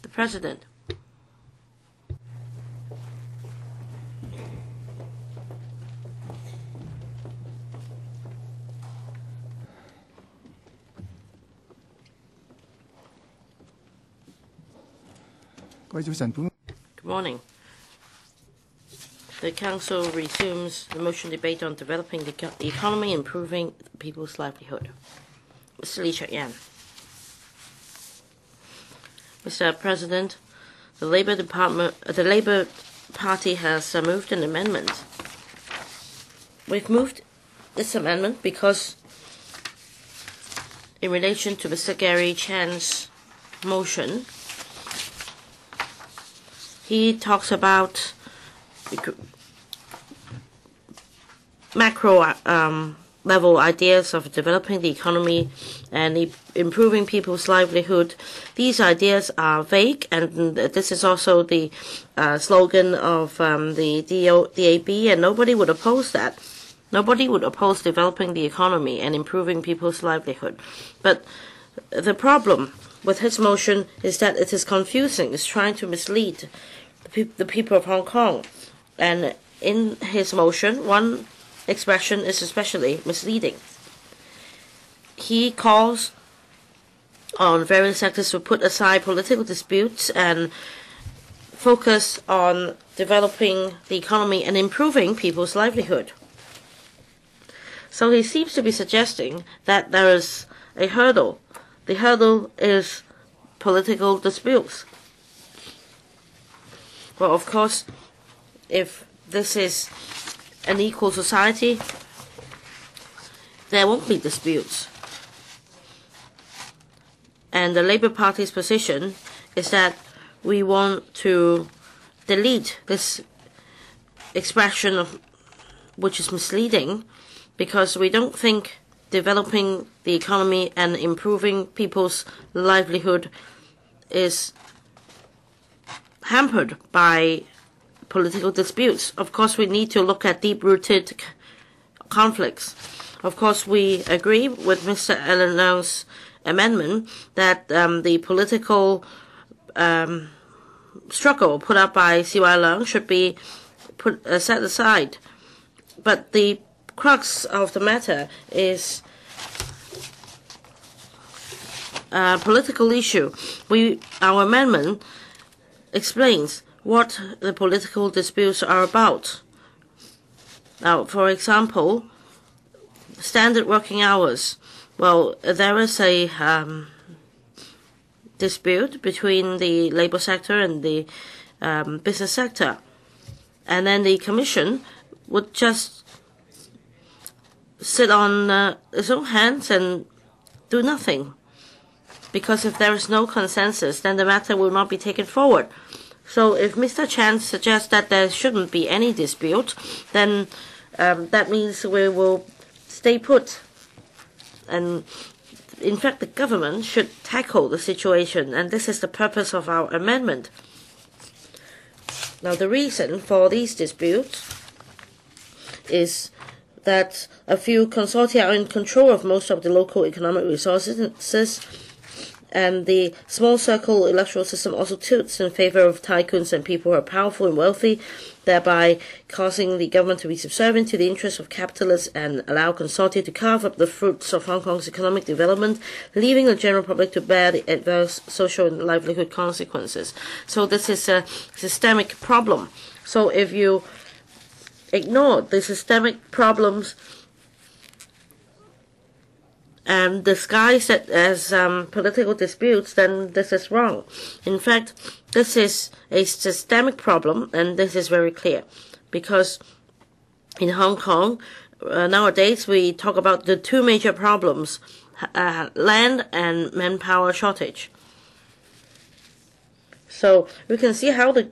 The President. Good morning. The Council resumes the motion debate on developing the economy, improving people's livelihood. Mr. Cheuk-yan. Mr. President, the Labour Party has moved an amendment. We've moved this amendment because, in relation to Mr. Gary Chan's motion, he talks about macro level ideas of developing the economy and improving people's livelihood. These ideas are vague, and this is also the slogan of the DAB, and nobody would oppose that. Nobody would oppose developing the economy and improving people's livelihood. But the problem with his motion is that it is confusing. It's trying to mislead the people of Hong Kong. And in his motion, one expression is especially misleading. He calls on various sectors to put aside political disputes and focus on developing the economy and improving people's livelihood. So he seems to be suggesting that there is a hurdle. The hurdle is political disputes. Well, of course, if this is an equal society, there won't be disputes. And the Labour Party's position is that we want to delete this expression which is misleading, because we don't think developing the economy and improving people's livelihood is hampered by political disputes. Of course, we need to look at deep-rooted conflicts. Of course, we agree with Mr. Alan Leung's amendment that the political struggle put up by C.Y. Leung should be set aside. But the crux of the matter is a political issue. Our amendment explains what the political disputes are about. Now, for example, standard working hours. Well, there is a dispute between the labor sector and the business sector. And then the Commission would just sit on its own hands and do nothing. Because if there is no consensus, then the matter will not be taken forward. So if Mr. Chan suggests that there shouldn't be any dispute, then that means we will stay put. And in fact, the government should tackle the situation, and this is the purpose of our amendment. Now, the reason for these disputes is that a few consortia are in control of most of the local economic resources, and the small circle electoral system also tilts in favor of tycoons and people who are powerful and wealthy, thereby causing the government to be subservient to the interests of capitalists and allow consortia to carve up the fruits of Hong Kong's economic development, leaving the general public to bear the adverse social and livelihood consequences. So this is a systemic problem. So if you ignore the systemic problems and disguise it as political disputes, then this is wrong. In fact, this is a systemic problem, and this is very clear, because in Hong Kong, nowadays we talk about the two major problems, land and manpower shortage. So we can see how the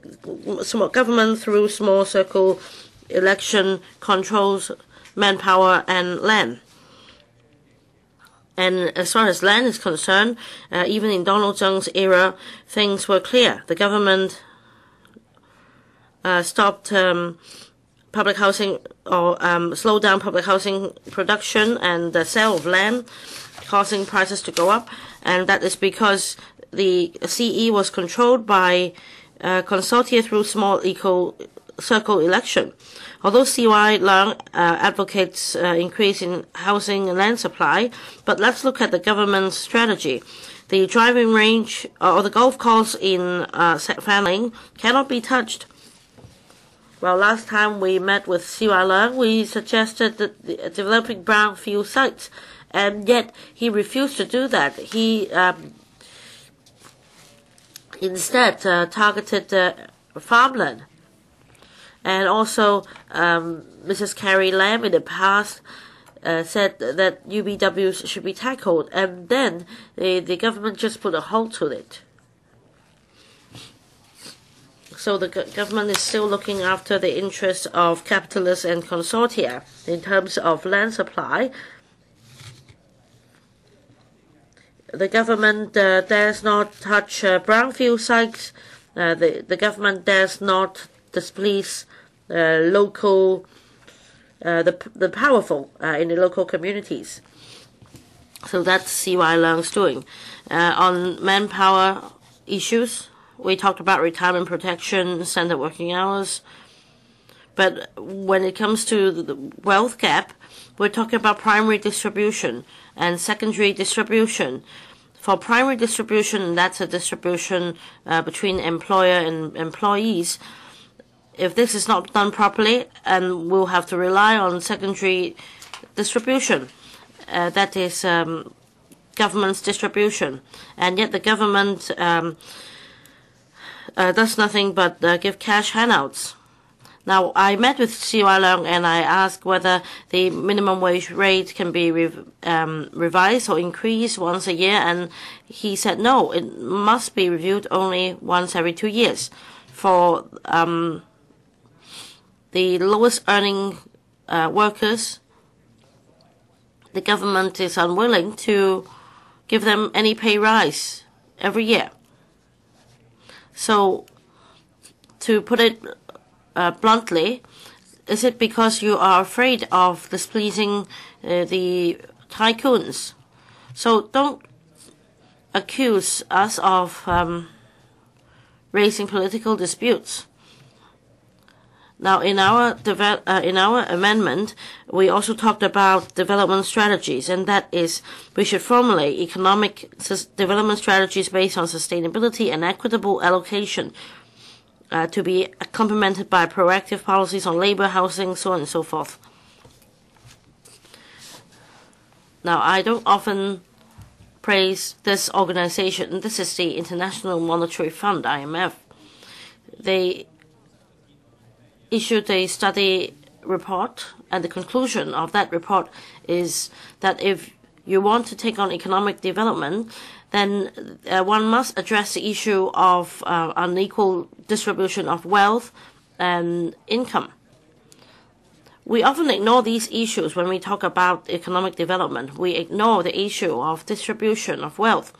small government, through small circle election, controls manpower and land. And as far as land is concerned, even in Donald Tsang's era, things were clear. The government stopped public housing, or slowed down public housing production and the sale of land, causing prices to go up. And that is because the CE was controlled by consortia through small circle election. Although CY Leung advocates increase in housing and land supply, but let's look at the government's strategy. The driving range or the golf course in Fanling cannot be touched. Well, last time we met with CY Leung, we suggested that developing brownfield sites, and yet he refused to do that. He instead targeted farmland. And also, Mrs. Carrie Lam in the past said that UBWs should be tackled, and then the government just put a halt to it. So the government is still looking after the interests of capitalists and consortia in terms of land supply. The government dares not touch brownfield sites. The government dares not displease local, the powerful in the local communities. So that's CY Leung's doing. On manpower issues, we talked about retirement protection, standard working hours. But when it comes to the wealth gap, we're talking about primary distribution and secondary distribution. For primary distribution, that's a distribution between employer and employees. If this is not done properly, and we'll have to rely on secondary distribution, that is government's distribution, and yet the government does nothing but give cash handouts. Now, I met with CY Leung and I asked whether the minimum wage rate can be revised or increased once a year, and he said no, it must be reviewed only once every 2 years. For the lowest earning workers, the government is unwilling to give them any pay rise every year. So, to put it bluntly, is it because you are afraid of displeasing the tycoons? So don't accuse us of raising political disputes. Now, in our amendment, we also talked about development strategies, and that is we should formulate economic development strategies based on sustainability and equitable allocation, to be complemented by proactive policies on labor, housing, so on and so forth. Now, I don't often praise this organization. This is the International Monetary Fund, IMF. They issued a study report, and the conclusion of that report is that if you want to take on economic development, then one must address the issue of unequal distribution of wealth and income. We often ignore these issues when we talk about economic development. We ignore the issue of distribution of wealth.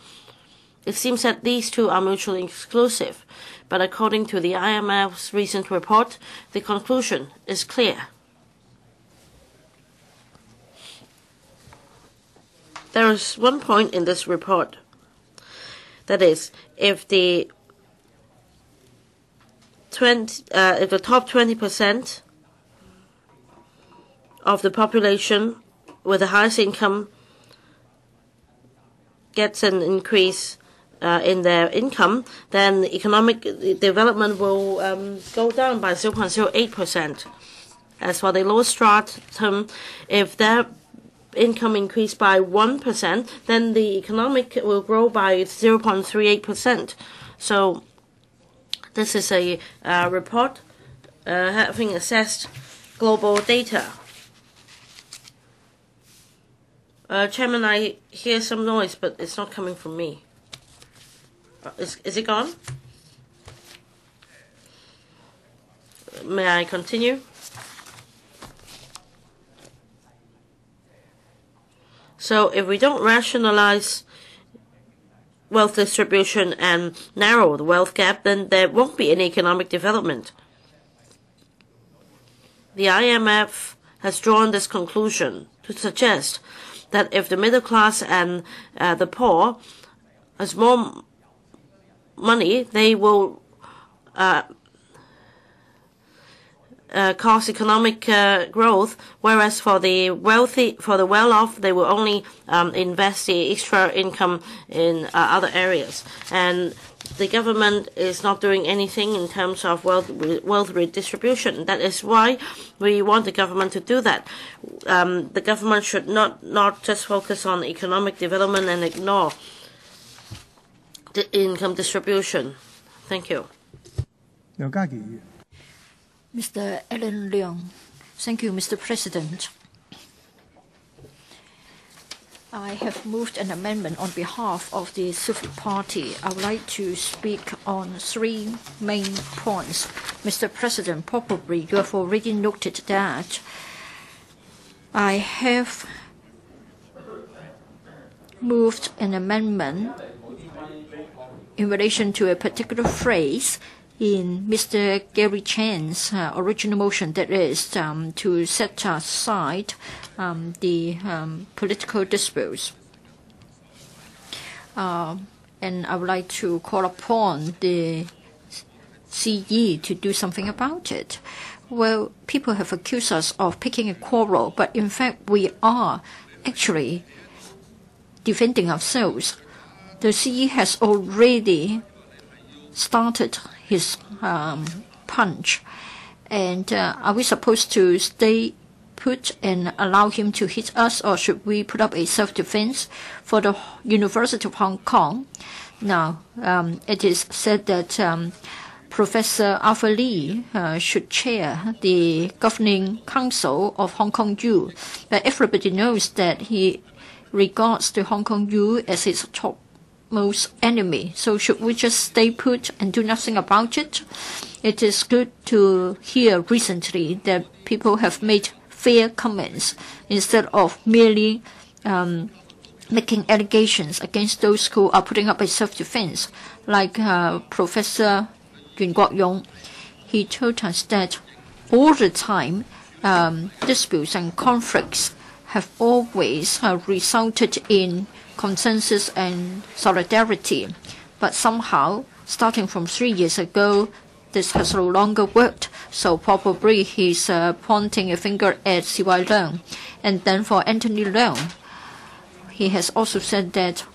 It seems that these two are mutually exclusive, but according to the IMF's recent report, the conclusion is clear. There is one point in this report. That is, if the top 20% of the population with the highest income gets an increase in their income, then economic development will go down by 0.08%. As for the lowest stratum, if their income increased by 1%, then the economic will grow by 0.38%. So this is a report having assessed global data. Chairman, I hear some noise, but it's not coming from me. Is it gone? May I continue? So if we don't rationalize wealth distribution and narrow the wealth gap, then there won't be any economic development. The IMF has drawn this conclusion to suggest that if the middle class and the poor has more money, they will cause economic growth, whereas for the well-off, they will only invest the extra income in other areas. And the government is not doing anything in terms of wealth redistribution. That is why we want the government to do that. The government should not just focus on economic development and ignore the income distribution. Thank you. Mr. Alan Leong. Thank you, Mr. President. I have moved an amendment on behalf of the Civic Party. I would like to speak on 3 main points. Mr. President, probably you have already noted that I have moved an amendment in relation to a particular phrase in Mr. Gary Chan's original motion, that is to set aside the political disputes. And I would like to call upon the CE to do something about it. Well, people have accused us of picking a quarrel, but in fact we are actually defending ourselves. The CE has already started his punch, and are we supposed to stay put and allow him to hit us, or should we put up a self-defense? For the University of Hong Kong, now it is said that Professor Arthur Lee should chair the governing council of Hong Kong U. Everybody knows that he regards the Hong Kong U as its topmost enemy. So should we just stay put and do nothing about it? It is good to hear recently that people have made fair comments instead of merely making allegations against those who are putting up a self-defense, like Professor Yun Guok-yong. He told us that all the time disputes and conflicts have always resulted in consensus and solidarity. But somehow, starting from 3 years ago, this has no longer worked. So probably he's pointing a finger at C.Y. Leung. And then for Anthony Leung, he has also said that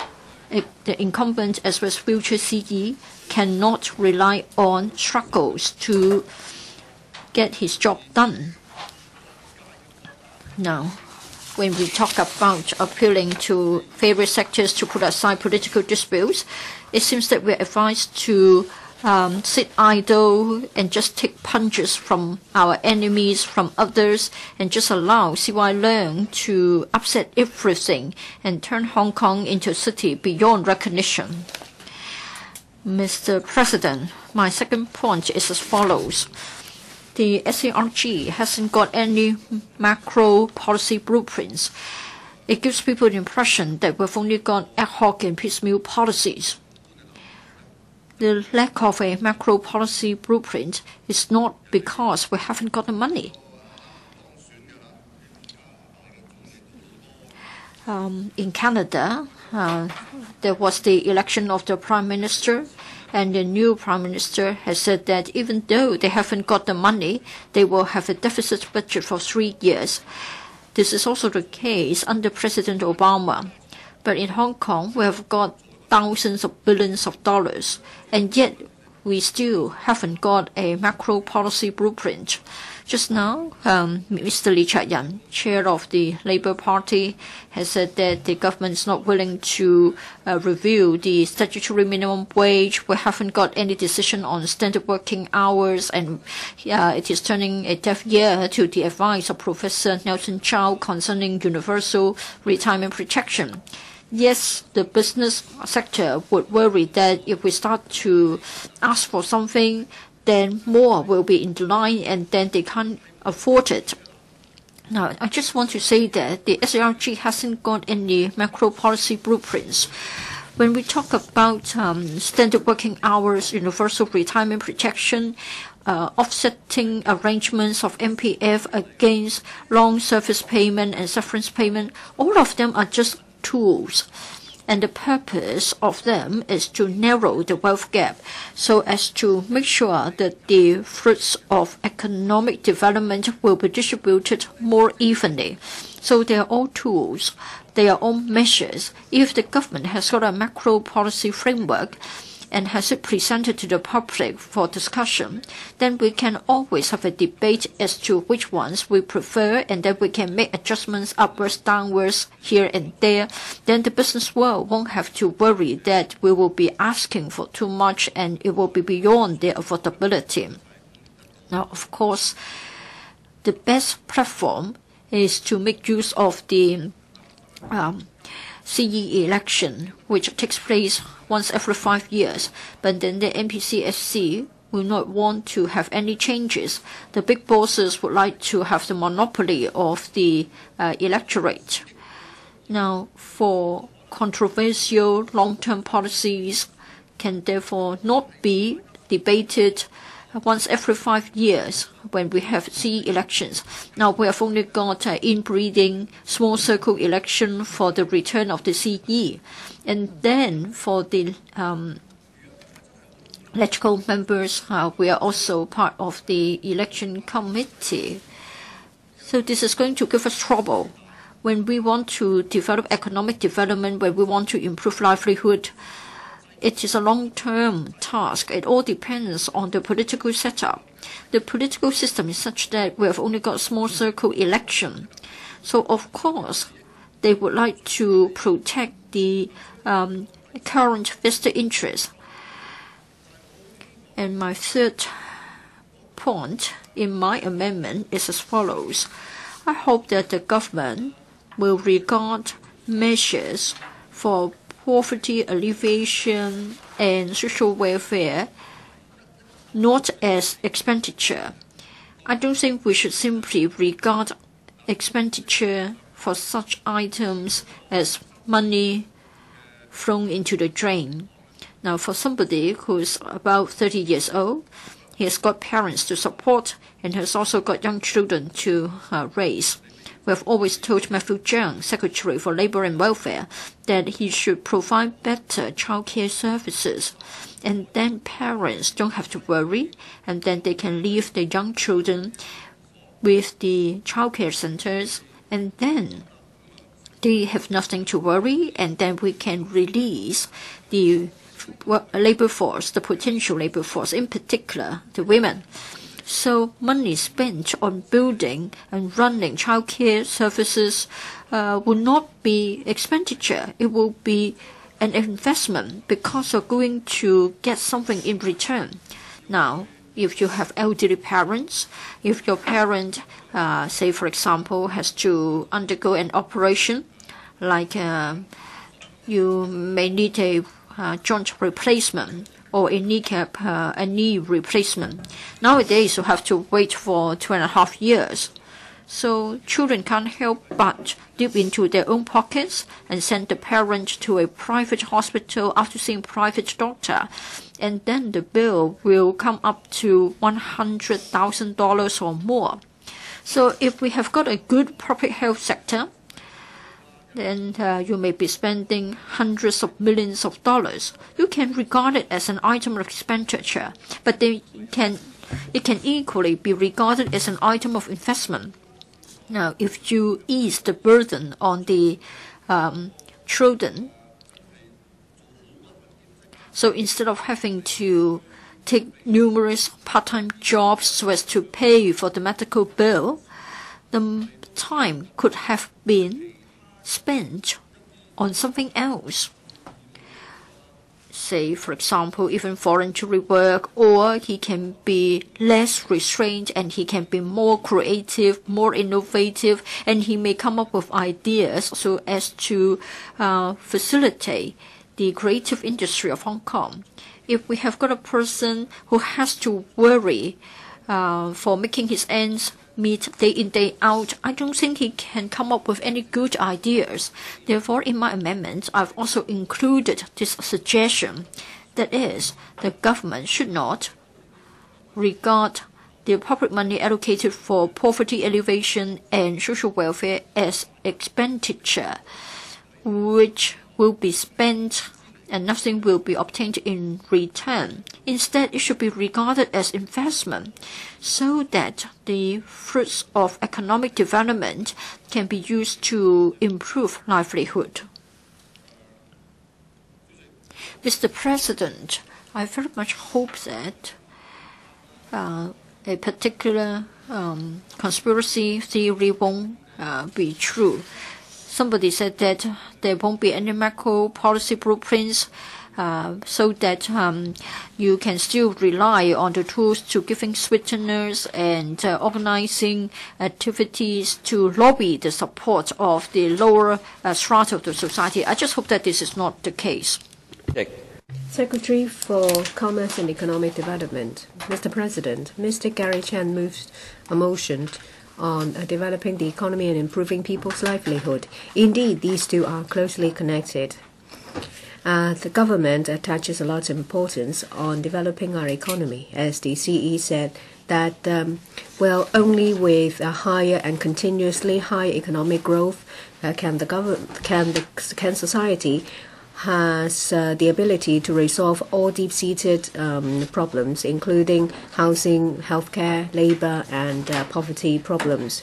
the incumbent as well as future CE cannot rely on struggles to get his job done. Now, when we talk about appealing to various sectors to put aside political disputes, it seems that we're advised to sit idle and just take punches from our enemies, from others, and just allow C.Y. Leung to upset everything and turn Hong Kong into a city beyond recognition. Mr. President, my second point is as follows. The SARG hasn't got any macro policy blueprints. It gives people the impression that we've only got ad hoc and piecemeal policies. The lack of a macro policy blueprint is not because we haven't got the money. In Canada, there was the election of the Prime Minister, and the new Prime Minister has said that even though they haven't got the money, they will have a deficit budget for 3 years. This is also the case under President Obama. But in Hong Kong, we have got thousands of billions of dollars, and yet we still haven't got a macro policy blueprint. Just now, Mr. Cheuk-yan, chair of the Labour Party, has said that the government is not willing to review the statutory minimum wage. We haven't got any decision on standard working hours, and it is turning a deaf ear to the advice of Professor Nelson Chow concerning universal retirement protection. Yes, the business sector would worry that if we start to ask for something, then more will be in line and then they can't afford it. Now, I just want to say that the SARG hasn't got any macro policy blueprints. When we talk about standard working hours, universal retirement protection, offsetting arrangements of MPF against long service payment and severance payment, all of them are just tools. And the purpose of them is to narrow the wealth gap so as to make sure that the fruits of economic development will be distributed more evenly. So they are all tools, they are all measures. If the government has got a macro policy framework and has it presented to the public for discussion, then we can always have a debate as to which ones we prefer, and then we can make adjustments upwards, downwards, here and there. Then the business world won't have to worry that we will be asking for too much and it will be beyond their affordability. Now, of course, the best platform is to make use of the CE election, which takes place once every 5 years, but then the NPCSC will not want to have any changes. The big bosses would like to have the monopoly of the electorate. Now, for controversial long-term policies can therefore not be debated once every 5 years when we have CE elections. Now we have only got inbreeding small circle election for the return of the CE. And then for the electoral members, we are also part of the election committee. So this is going to give us trouble. When we want to develop economic development, when we want to improve livelihood, it is a long-term task. It all depends on the political setup. The political system is such that we have only got small circle election. So, of course, they would like to protect the current vested interest. And my third point in my amendment is as follows. I hope that the government will regard measures for poverty alleviation and social welfare not as expenditure. I don't think we should simply regard expenditure for such items as money thrown into the drain. Now, for somebody who's about 30 years old, he has got parents to support and has also got young children to raise. We have always told Matthew Cheung, Secretary for Labour and Welfare, that he should provide better childcare services. And then parents don't have to worry, and then they can leave their young children with the childcare centers, and then they have nothing to worry, and then we can release the labor force, the potential labor force, in particular the women. So money spent on building and running childcare services will not be expenditure. It will be an investment because you're going to get something in return. Now, if you have elderly parents, if your parent, say for example, has to undergo an operation, like you may need a joint replacement or a kneecap, a knee replacement. Nowadays, you have to wait for 2.5 years. So children can't help but dip into their own pockets and send the parent to a private hospital after seeing a private doctor. And then the bill will come up to $100,000 or more. So if we have got a good public health sector, then you may be spending hundreds of millions of dollars. You can regard it as an item of expenditure, but it can equally be regarded as an item of investment. Now, if you ease the burden on the children, so instead of having to take numerous part-time jobs so as to pay for the medical bill, the time could have been spent on something else. Say, for example, even voluntary work, or he can be less restrained and he can be more creative, more innovative, and he may come up with ideas so as to facilitate the creative industry of Hong Kong. If we have got a person who has to worry for making his ends meet day in, day out, I don't think he can come up with any good ideas. Therefore, in my amendment, I've also included this suggestion. That is, the government should not regard the public money allocated for poverty alleviation and social welfare as expenditure, which will be spent and nothing will be obtained in return. Instead, it should be regarded as investment so that the fruits of economic development can be used to improve livelihood. Mr. President, I very much hope that a particular conspiracy theory won't be true. Somebody said that there won't be any macro policy blueprints so that you can still rely on the tools to giving sweeteners and organizing activities to lobby the support of the lower strata of the society. I just hope that this is not the case. Secretary for Commerce and Economic Development. Mr. President, Mr. Gary Chan moves a motion on developing the economy and improving people's livelihood. Indeed, these two are closely connected. The government attaches a lot of importance on developing our economy. As the CE said, that only with a higher and continuously high economic growth can society has the ability to resolve all deep-seated problems, including housing, healthcare, labor, and poverty problems.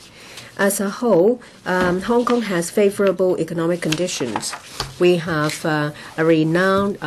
As a whole, Hong Kong has favorable economic conditions. We have a renowned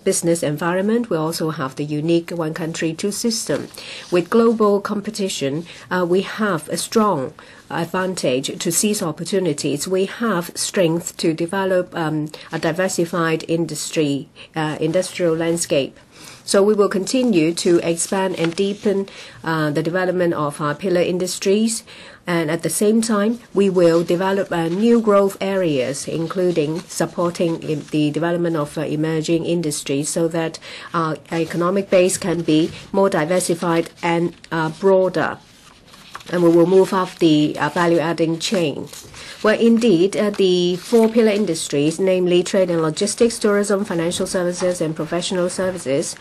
business environment. We also have the unique one country, two system. With global competition, we have a strong advantage to seize opportunities. We have strength to develop a diversified industrial landscape. So we will continue to expand and deepen the development of our pillar industries. And at the same time, we will develop new growth areas, including supporting the development of emerging industries so that our economic base can be more diversified and broader. And we will move up the value-adding chain. Well, indeed, the four pillar industries, namely trade and logistics, tourism, financial services, and professional services,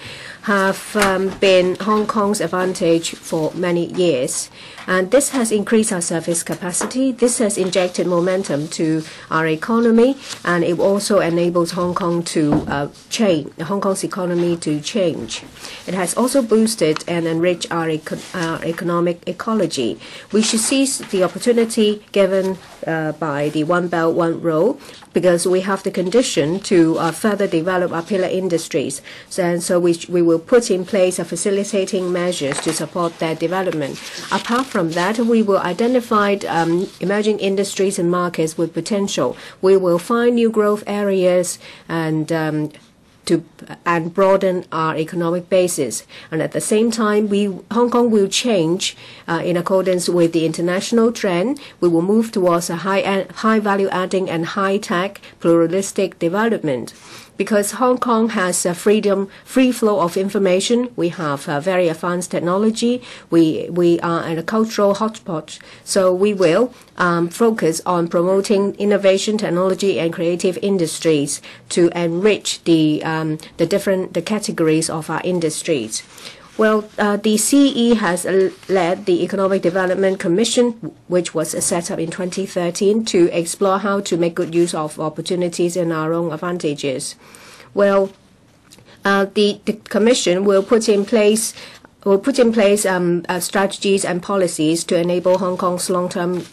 have been Hong Kong's advantage for many years. And this has increased our service capacity. This has injected momentum to our economy, and it also enables Hong Kong to Hong Kong's economy to change. It has also boosted and enriched our economic ecology. We should seize the opportunity given by the One Belt, One Road, because we have the condition to further develop our pillar industries. So we will put in place facilitating measures to support their development. Apart from that, we will identify emerging industries and markets with potential. We will find new growth areas and broaden our economic basis. And at the same time, Hong Kong will change in accordance with the international trend. We will move towards a high value adding and high tech pluralistic development. Because Hong Kong has a free flow of information, we have very advanced technology, we are a cultural hotspot. So we will focus on promoting innovation, technology, and creative industries to enrich the categories of our industries. Well, the CE has led the Economic Development Commission, which was set up in 2013 to explore how to make good use of opportunities and our own advantages. Well, the Commission will put in place strategies and policies to enable Hong Kong's long-term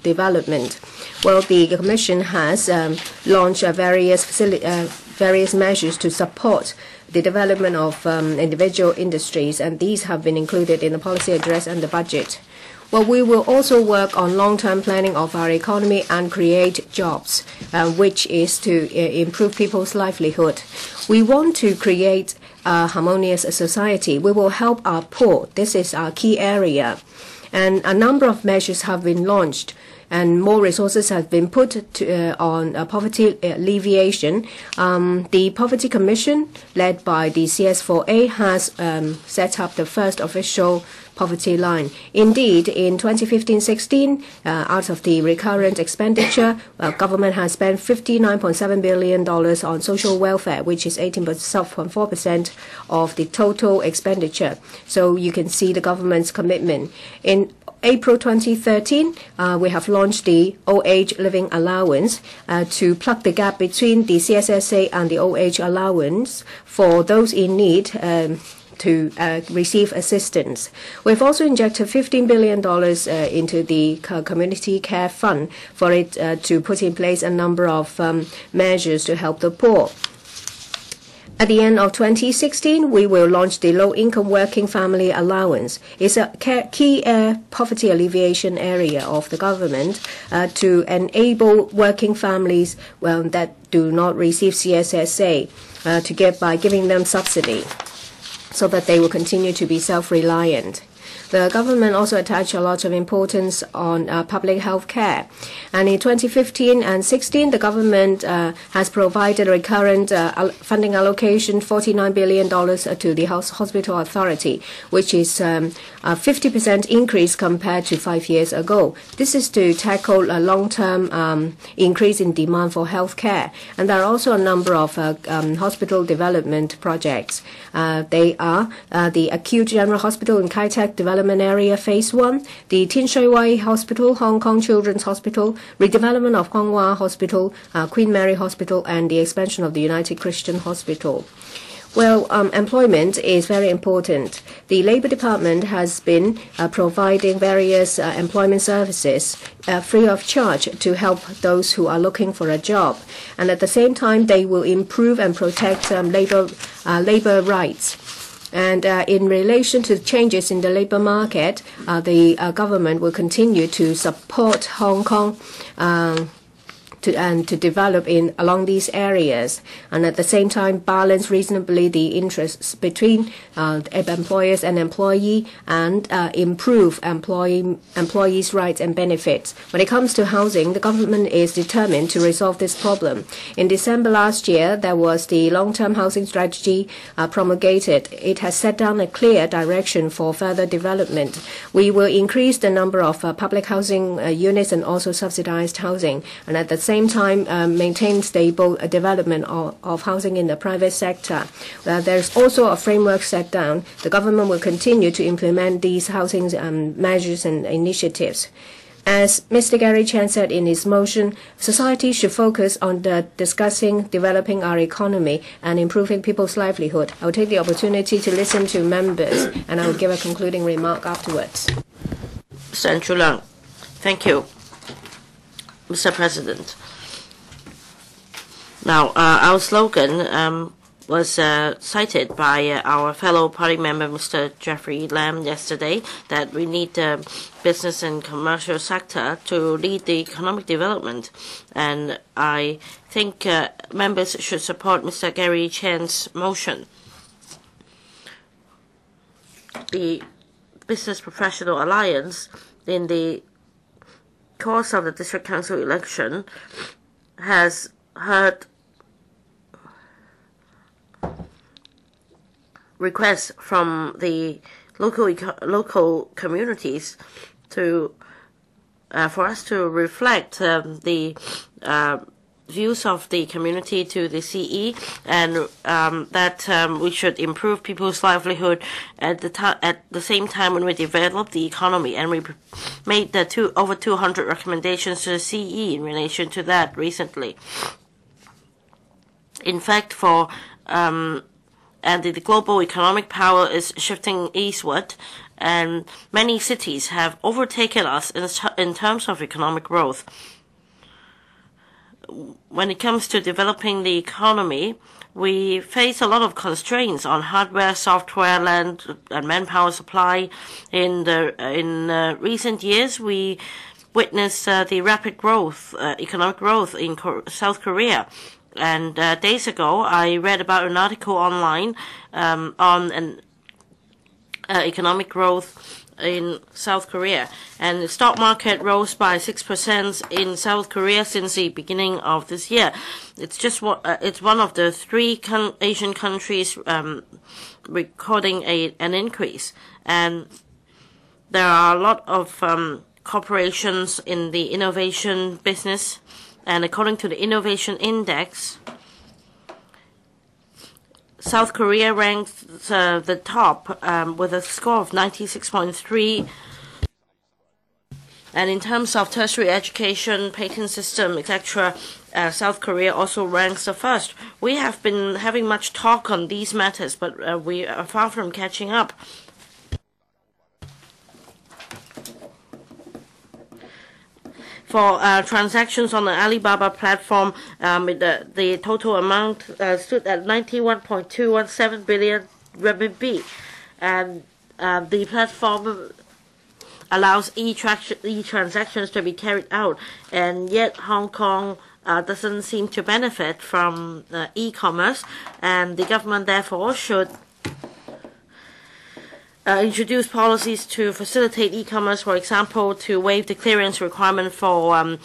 development. Well, the Commission has launched various measures to support the development of individual industries, and these have been included in the policy address and the budget. Well, we will also work on long-term planning of our economy and create jobs, which is to improve people's livelihood. We want to create a harmonious society. We will help our poor. This is our key area. And a number of measures have been launched, and more resources have been put on poverty alleviation. The Poverty Commission, led by the CS4A, has set up the first official poverty line. Indeed, in 2015-16, out of the recurrent expenditure, government has spent $59.7 billion on social welfare, which is 18.4% of the total expenditure. So you can see the government's commitment. In April 2013, we have launched the Old Age Living Allowance to plug the gap between the CSSA and the old age allowance for those in need to receive assistance. We've also injected $15 billion into the Community Care Fund for it to put in place a number of measures to help the poor. At the end of 2016, we will launch the Low-Income Working Family Allowance. It's a key poverty alleviation area of the government to enable working families that do not receive CSSA by giving them subsidy so that they will continue to be self-reliant. The government also attached a lot of importance on public health care. And in 2015 and 16, the government has provided a recurrent funding allocation, $49 billion to the Hospital Authority, which is a 50% increase compared to 5 years ago. This is to tackle a long-term increase in demand for health care. And there are also a number of hospital development projects. They are the Acute General Hospital in Kai Tak Development Area Phase 1, the Tin Shui Wai Hospital, Hong Kong Children's Hospital, redevelopment of Kwang Hospital, Queen Mary Hospital, and the expansion of the United Christian Hospital. Well, employment is very important. The Labour Department has been providing various employment services free of charge to help those who are looking for a job. And at the same time, they will improve and protect labor rights. And in relation to changes in the labor market, the government will continue to support Hong Kong to develop along these areas, and at the same time balance reasonably the interests between employers and employee, and improve employees' rights and benefits. When it comes to housing, the government is determined to resolve this problem. In December last year, there was the long-term housing strategy promulgated. It has set down a clear direction for further development. We will increase the number of public housing units and also subsidized housing, and at the same time maintain stable development of housing in the private sector. There's also a framework set down. The government will continue to implement these housing measures and initiatives. As Mr. Gary Chan said in his motion, society should focus on discussing developing our economy and improving people's livelihood. I will take the opportunity to listen to members, and I will give a concluding remark afterwards. Mr. Lam, thank you, Mr. President. Now, our slogan was cited by our fellow party member, Mr. Jeffrey Lam, yesterday, that we need the business and commercial sector to lead the economic development. And I think members should support Mr. Gary Chan's motion. The Business Professional Alliance, in the course of the District Council election, has heard requests from the local communities to for us to reflect the views of the community to the CE, and that we should improve people's livelihood at the same time when we develop the economy. And we made over 200 recommendations to the CE in relation to that recently. In fact, and the global economic power is shifting eastward, and many cities have overtaken us in terms of economic growth. When it comes to developing the economy, we face a lot of constraints on hardware, software, land, and manpower supply. In recent years, we witnessed the rapid growth, economic growth in South Korea. And days ago, I read about an article online on economic growth in South Korea, and the stock market rose by 6% in South Korea since the beginning of this year. It's one of the three Asian countries recording an increase, and There are a lot of corporations in the innovation business, and according to the Innovation Index, South Korea ranks the top with a score of 96.3. And in terms of tertiary education, patent system, etc., South Korea also ranks the first. We have been having much talk on these matters, but we are far from catching up. For transactions on the Alibaba platform, the total amount stood at 91.217 billion renminbi, and the platform allows e-transactions to be carried out, and yet Hong Kong doesn't seem to benefit from e-commerce, and the government therefore should introduce policies to facilitate e-commerce, for example, to waive the clearance requirement for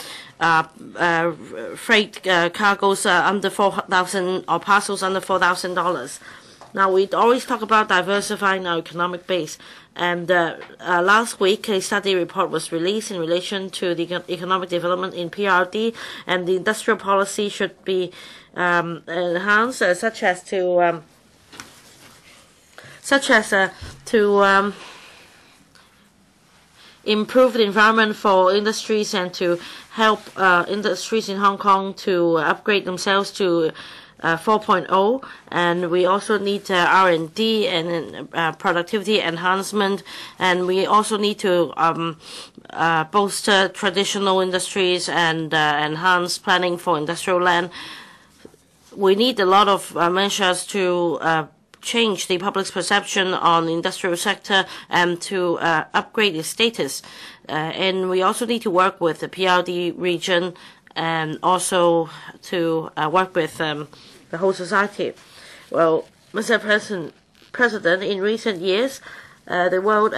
freight cargoes under 4,000 or parcels under $4,000. Now, we always talk about diversifying our economic base, and last week a study report was released in relation to the economic development in PRD, and the industrial policy should be enhanced, such as to improve the environment for industries and to help industries in Hong Kong to upgrade themselves to 4.0, and we also need R&D and productivity enhancement, and we also need to bolster traditional industries and enhance planning for industrial land. We need a lot of measures to change the public's perception on the industrial sector and to upgrade its status. And we also need to work with the PRD region and also to work with the whole society. Well, Mr. President, in recent years, the world,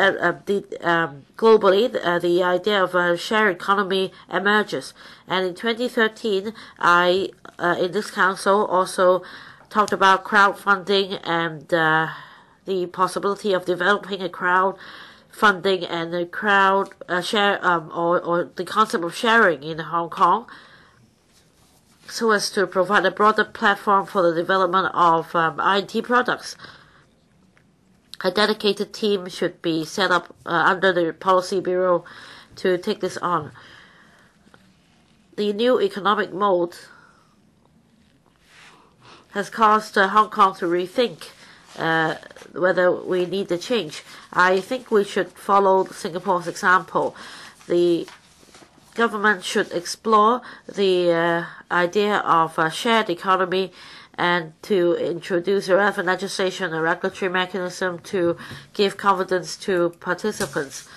globally, the idea of a shared economy emerges. And in 2013, I, in this council, also talked about crowdfunding and the possibility of developing a crowdfunding and a crowd share or the concept of sharing in Hong Kong, so as to provide a broader platform for the development of IT products. A dedicated team should be set up under the Policy Bureau to take this on. The new economic mode has caused Hong Kong to rethink whether we need the change. I think we should follow Singapore's example. The government should explore the idea of a shared economy and to introduce a relevant legislation and regulatory mechanism to give confidence to participants.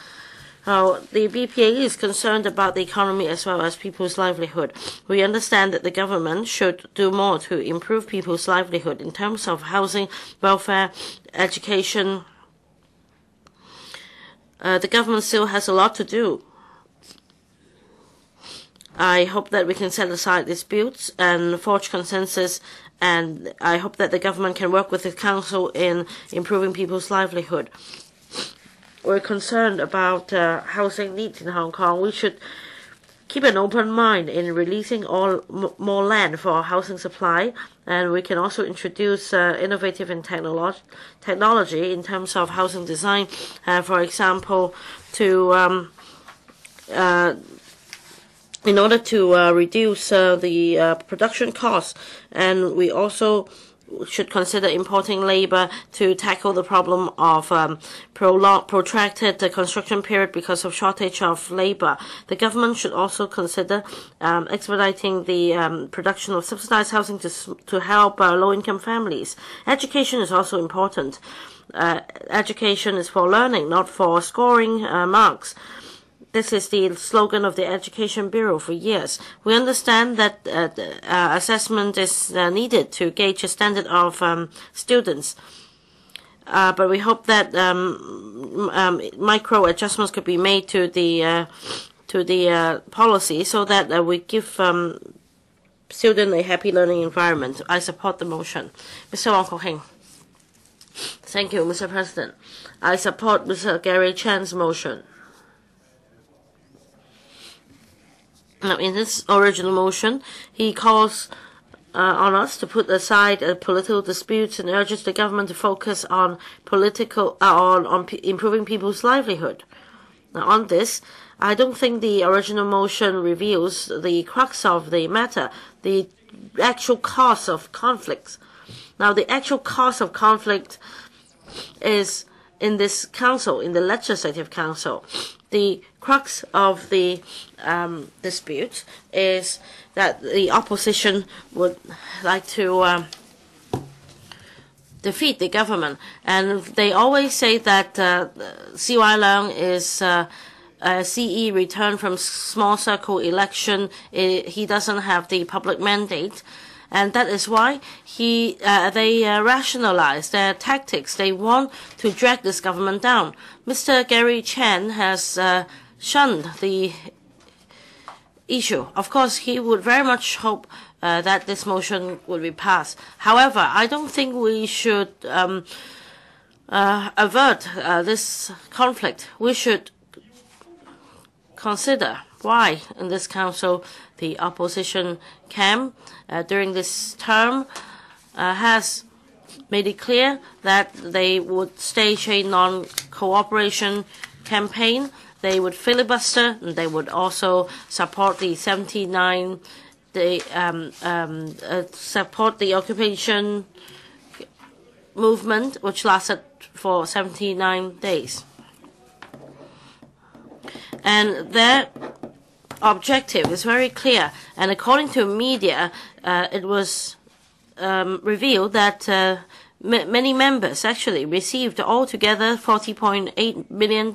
Now, the BPA is concerned about the economy as well as people's livelihood. We understand that the government should do more to improve people's livelihood in terms of housing, welfare, education. The government still has a lot to do. I hope that we can set aside disputes and forge consensus, and I hope that the government can work with the council in improving people's livelihood. We're concerned about housing needs in Hong Kong. We should keep an open mind in releasing more land for housing supply, and we can also introduce innovative and technology in terms of housing design, for example, to in order to reduce the production costs, and we also should consider importing labor to tackle the problem of protracted construction period because of shortage of labor. The government should also consider expediting the production of subsidized housing to help low-income families. Education is also important. Education is for learning, not for scoring marks. This is the slogan of the Education Bureau for years. We understand that assessment is needed to gauge the standard of students, but we hope that micro adjustments could be made to the policy so that we give students a happy learning environment. I support the motion. Mr. Wong Kok-heng. Thank you, Mr. President. I support Mr. Gary Chan's motion. Now, in his original motion, he calls on us to put aside political disputes and urges the government to focus on improving people's livelihood. Now, on this, I don't think the original motion reveals the crux of the matter, the actual cause of conflicts. Now, the actual cause of conflict is in this council, in the Legislative Council. The crux of the dispute is that the opposition would like to defeat the government. And they always say that C.Y. Leung is a CE returned from small circle election. He doesn't have the public mandate. And that is why they rationalize their tactics. They want to drag this government down. Mr. Gary Chan has shunned the issue. Of course, he would very much hope that this motion would be passed. However, I don't think we should avert this conflict. We should consider why in this council the opposition camp during this term has made it clear that they would stage a non-cooperation campaign. They would filibuster, and they would also support the 79. They support the occupation movement, which lasted for 79 days. And their objective is very clear. And according to media, it was revealed that many members actually received altogether $40.8 million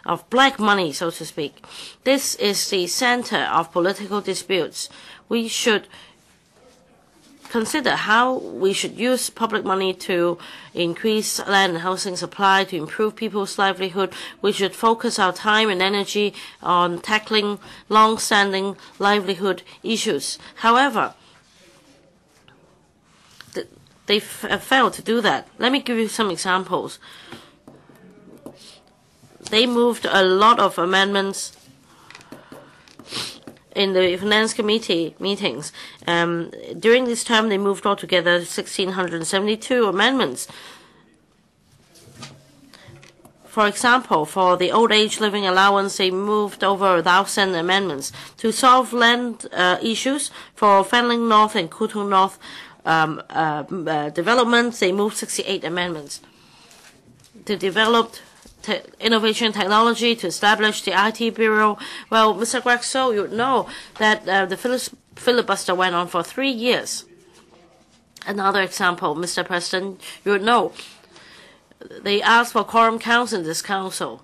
of black money, so to speak. This is the center of political disputes. We should consider how we should use public money to increase land and housing supply, to improve people's livelihood. We should focus our time and energy on tackling long-standing livelihood issues. However, they failed to do that. Let me give you some examples. They moved a lot of amendments in the Finance Committee meetings. During this term, they moved altogether 1,672 amendments. For example, for the old age living allowance, they moved over 1,000 amendments. To solve land issues for Fanling North and Kutong North developments, they moved 68 amendments. To develop innovation technology, to establish the IT Bureau. Well, Mr. Greg So, you would know that the filibuster went on for 3 years. Another example, Mr. President, you would know they asked for quorum counts in this council.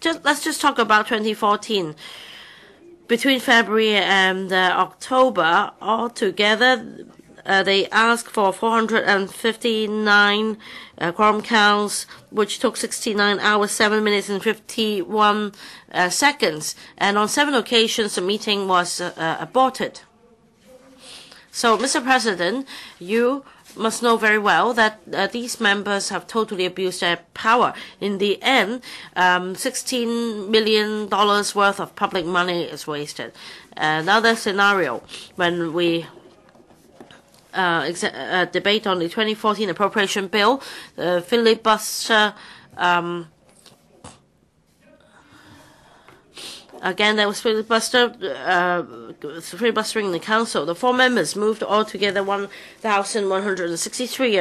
Let's just talk about 2014. Between February and October, altogether, they asked for 459 quorum counts, which took 69 hours, 7 minutes, and 51 seconds. And on 7 occasions, the meeting was aborted. So, Mr. President, you must know very well that these members have totally abused their power. In the end, $16 million worth of public money is wasted. Another scenario, when we debate on the 2014 appropriation bill, filibuster. Again, there was filibustering in the council. The 4 members moved altogether 1,163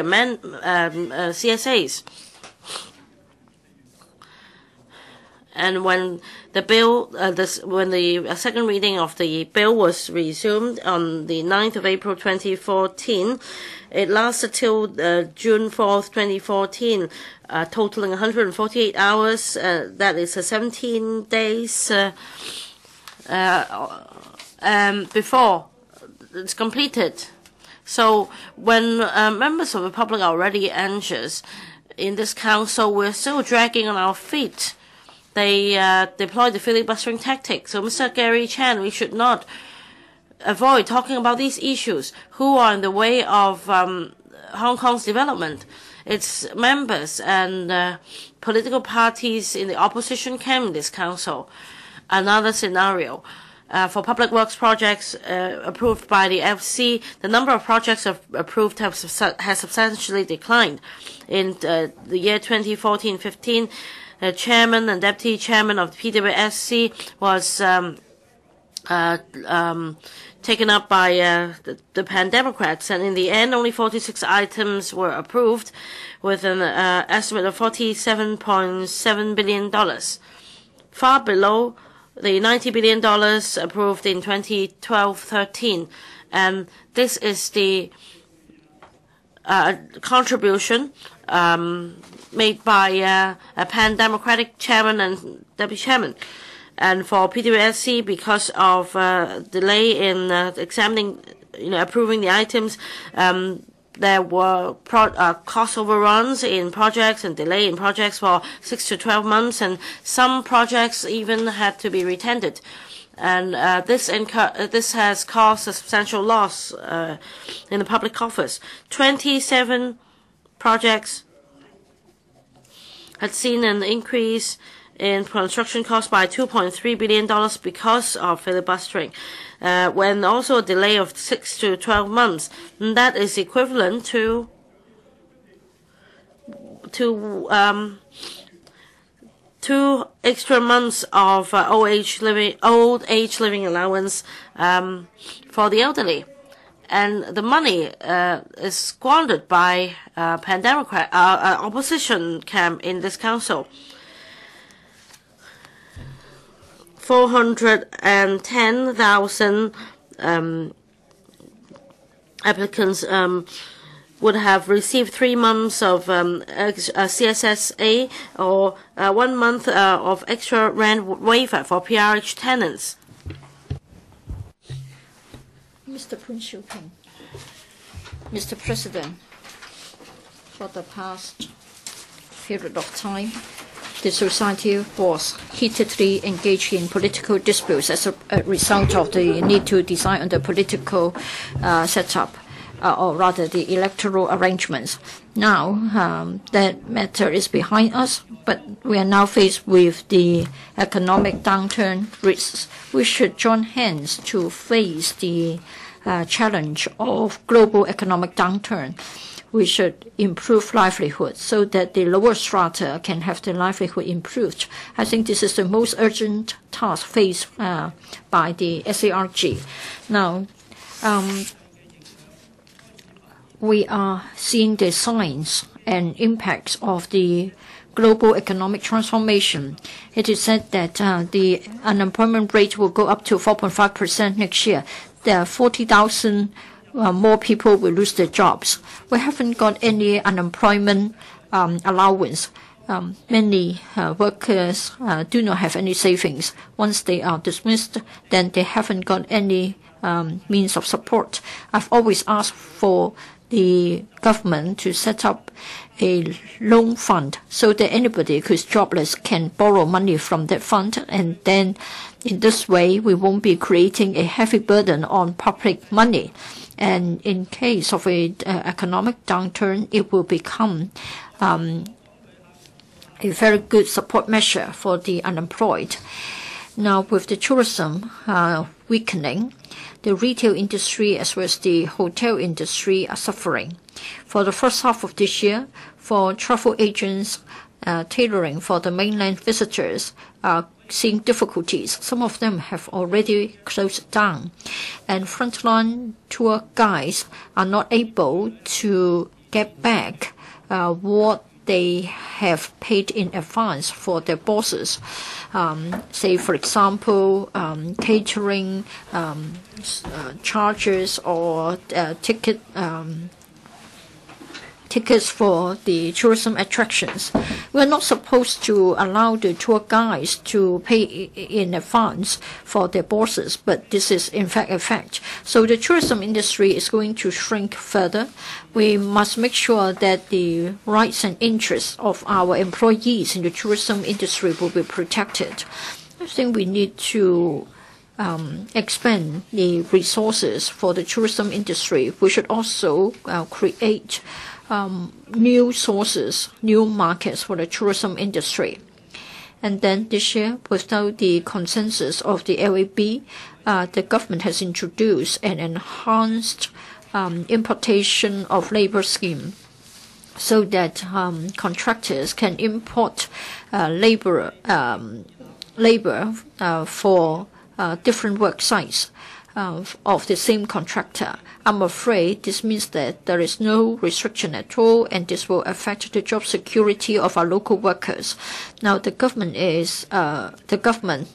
CSAs. And when the bill, when the second reading of the bill was resumed on the 9th of April 2014, it lasted till June 4th, 2014, totaling 148 hours. That is 17 days before it's completed. So when members of the public are already anxious in this council, we're still dragging on our feet. They deploy the filibustering tactic. So, Mr. Gary Chan, we should not avoid talking about these issues who are in the way of Hong Kong's development. its members and political parties in the opposition camp in this council. Another scenario. For public works projects approved by the FC, the number of projects approved has substantially declined. In the year 2014-15, the chairman and deputy chairman of the PWSC was taken up by the Pan-Democrats, and in the end, only 46 items were approved, with an estimate of $47.7 billion, far below the $90 billion approved in 2012-13. And this is the contribution made by a Pan-Democratic chairman and deputy chairman. And for PWSC, because of delay in approving the items, there were cost overruns in projects and delay in projects for 6 to 12 months, and some projects even had to be retendered. And this has caused a substantial loss in the public coffers. 27 projects had seen an increase in construction costs by $2.3 billion because of filibustering, when also a delay of 6 to 12 months. And that is equivalent to 2 extra months of old age living allowance for the elderly. And the money is squandered by Pan-Democrat opposition camp in this council. 410,000 applicants would have received 3 months of CSSA or 1 month of extra rent waiver for PRH tenants. Mr. Cheuk-yan. Mr. President, for the past period of time, the society was heatedly engaged in political disputes as a result of the need to decide on the political setup, or rather the electoral arrangements. Now, that matter is behind us, but we are now faced with the economic downturn risks. We should join hands to face the challenge of global economic downturn. We should improve livelihood so that the lower strata can have their livelihood improved. I think this is the most urgent task faced by the SARG. Now, we are seeing the signs and impacts of the global economic transformation. It is said that the unemployment rate will go up to 4.5% next year. There are 40,000 more people will lose their jobs. We haven't got any unemployment allowance. Many workers do not have any savings. Once they are dismissed, then they haven't got any means of support. I've always asked for the government to set up a loan fund so that anybody who is jobless can borrow money from that fund, and then in this way we won't be creating a heavy burden on public money. And in case of an economic downturn, it will become a very good support measure for the unemployed. Now, with the tourism weakening, the retail industry as well as the hotel industry are suffering. For the first half of this year, for travel agents tailoring for the mainland visitors are seeing difficulties. Some of them have already closed down. And frontline tour guides are not able to get back what they have paid in advance for their bosses. Say, for example, catering charges or tickets for the tourism attractions. We're not supposed to allow the tour guides to pay in advance for their bosses, but this is in fact a fact. So the tourism industry is going to shrink further. We must make sure that the rights and interests of our employees in the tourism industry will be protected. I think we need to expand the resources for the tourism industry. We should also create new sources, new markets for the tourism industry. And then this year, without the consensus of the LAB, the government has introduced an enhanced importation of labor scheme so that contractors can import labor for different work sites of the same contractor. I'm afraid this means that there is no restriction at all, and this will affect the job security of our local workers. Now, the government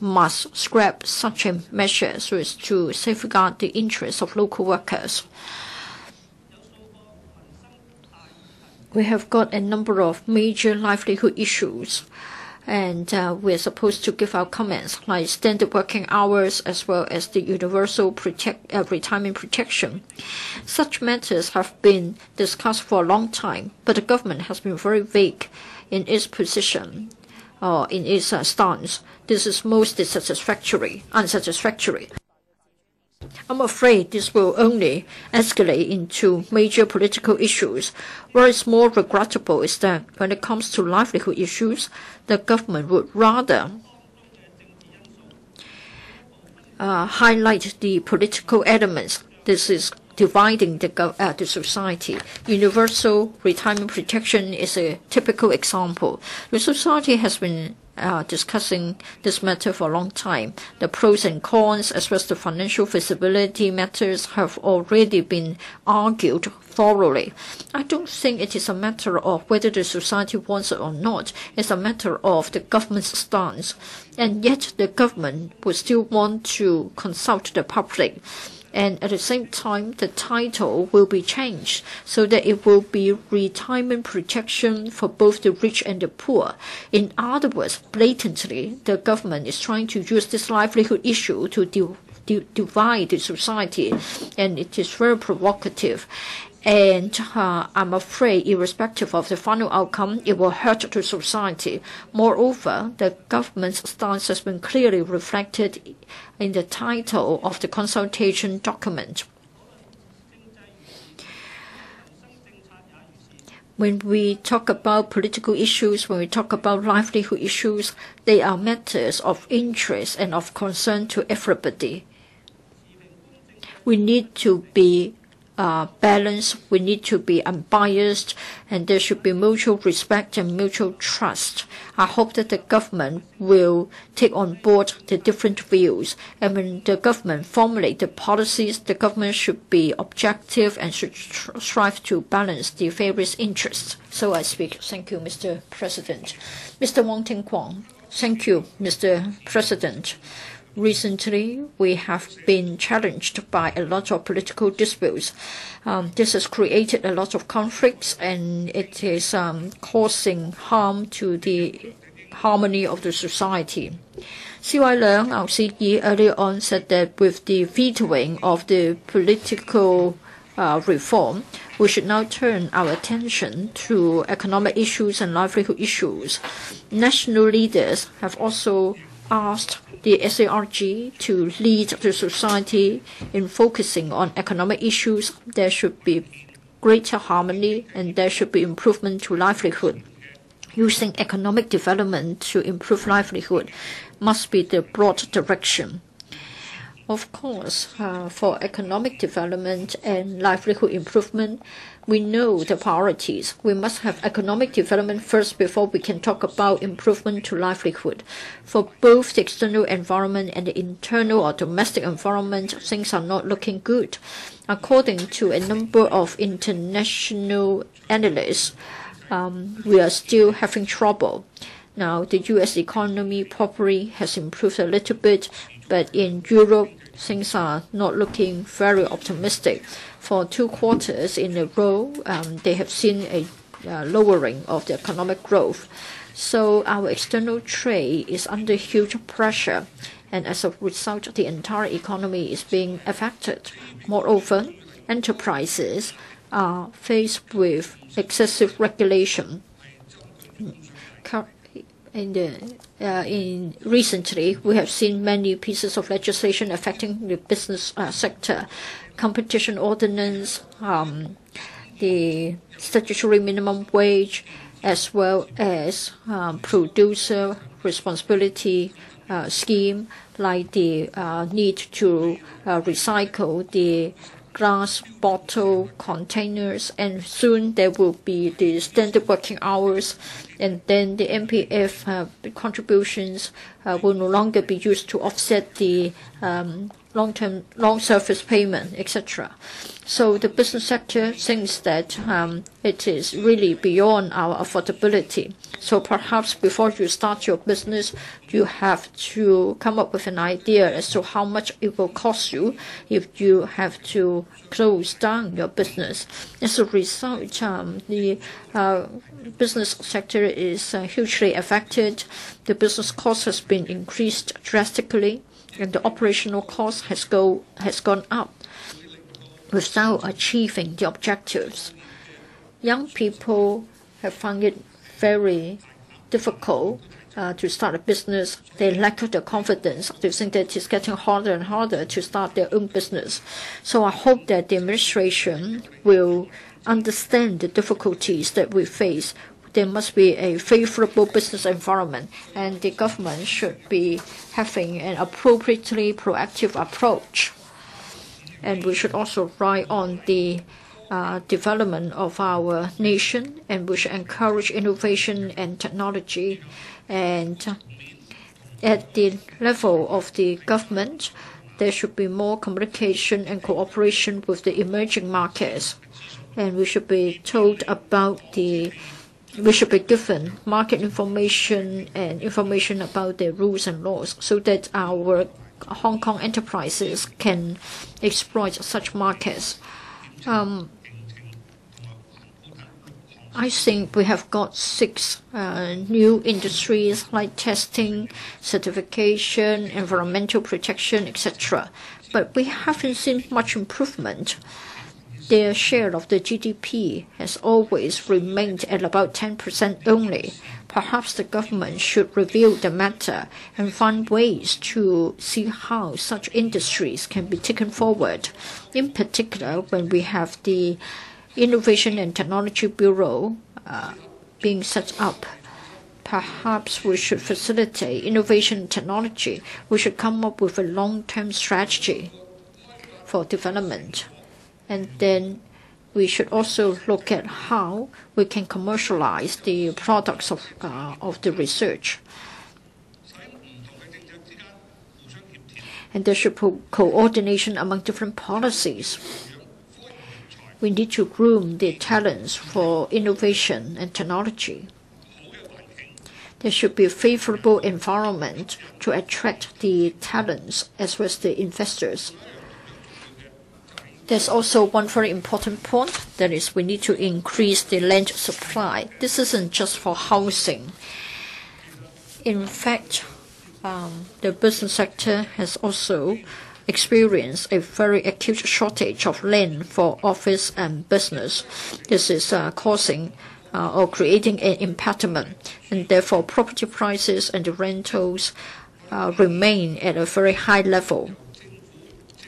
must scrap such a measure so as to safeguard the interests of local workers. We have got a number of major livelihood issues, and we're supposed to give our comments, like standard working hours as well as the universal retirement protection. Such matters have been discussed for a long time, but the government has been very vague in its position or in its stance. This is most unsatisfactory. I'm afraid this will only escalate into major political issues. What is more regrettable is that when it comes to livelihood issues, the government would rather highlight the political elements. This is dividing the society. Universal retirement protection is a typical example. The society has been discussing this matter for a long time. The pros and cons, as well as the financial feasibility matters, have already been argued thoroughly. I don't think it is a matter of whether the society wants it or not. It's a matter of the government's stance. And yet the government would still want to consult the public. And at the same time, the title will be changed so that it will be retirement protection for both the rich and the poor. In other words, blatantly, the government is trying to use this livelihood issue to divide the society, and it is very provocative. And I'm afraid, irrespective of the final outcome, it will hurt the society. Moreover, the government's stance has been clearly reflected in the title of the consultation document. When we talk about political issues, when we talk about livelihood issues, they are matters of interest and of concern to everybody. We need to be balanced, we need to be unbiased, and there should be mutual respect and mutual trust. I hope that the government will take on board the different views, and when the government formulate the policies, the government should be objective and should strive to balance the various interests. So I speak. Thank you, Mr. President. Mr. Wong Ting Kwong. Thank you, Mr. President. Recently, we have been challenged by a lot of political disputes. This has created a lot of conflicts, and it is causing harm to the harmony of the society. C.Y. Leung, our CE, earlier on said that with the vetoing of the political reform, we should now turn our attention to economic issues and livelihood issues. National leaders have also asked the SARG to lead the society in focusing on economic issues. There should be greater harmony, and there should be improvement to livelihood. Using economic development to improve livelihood must be the broad direction. Of course, for economic development and livelihood improvement, we know the priorities. We must have economic development first before we can talk about improvement to livelihood. For both the external environment and the internal or domestic environment, things are not looking good. According to a number of international analysts, we are still having trouble. Now, the U.S. economy probably has improved a little bit, but in Europe, things are not looking very optimistic. For 2 quarters in a row, they have seen a lowering of the economic growth. So our external trade is under huge pressure, and as a result, the entire economy is being affected. Moreover, enterprises are faced with excessive regulation. Recently, we have seen many pieces of legislation affecting the business sector. Competition ordinance, the statutory minimum wage, as well as producer responsibility scheme, like the need to recycle the glass bottle containers, and soon there will be the standard working hours, and then the MPF contributions will no longer be used to offset the long service payment, etc. So the business sector thinks that it is really beyond our affordability. So perhaps before you start your business, you have to come up with an idea as to how much it will cost you if you have to close down your business. As a result, the business sector is hugely affected. The business cost has been increased drastically, and the operational cost has gone up without achieving the objectives. Young people have found it very difficult to start a business. They lack the confidence. They think that it's getting harder and harder to start their own business. So I hope that the administration will understand the difficulties that we face. There must be a favorable business environment, and the government should be having an appropriately proactive approach. And we should also rely on the development of our nation, and we should encourage innovation and technology. And at the level of the government, there should be more communication and cooperation with the emerging markets. And we should be told about we should be given market information and information about their rules and laws, so that our Hong Kong enterprises can exploit such markets. I think we have got 6 new industries like testing, certification, environmental protection, etc. But we haven't seen much improvement. Their share of the GDP has always remained at about 10% only. Perhaps the government should review the matter and find ways to see how such industries can be taken forward. In particular, when we have the Innovation and Technology Bureau being set up, perhaps we should facilitate innovation and technology. We should come up with a long-term strategy for development. And then we should also look at how we can commercialize the products of the research. And there should be coordination among different policies. We need to groom the talents for innovation and technology. There should be a favorable environment to attract the talents as well as the investors. There's also one very important point, that is we need to increase the land supply. This isn't just for housing. In fact, the business sector has also experienced a very acute shortage of land for office and business. This is causing or creating an impediment, and therefore property prices and the rentals remain at a very high level.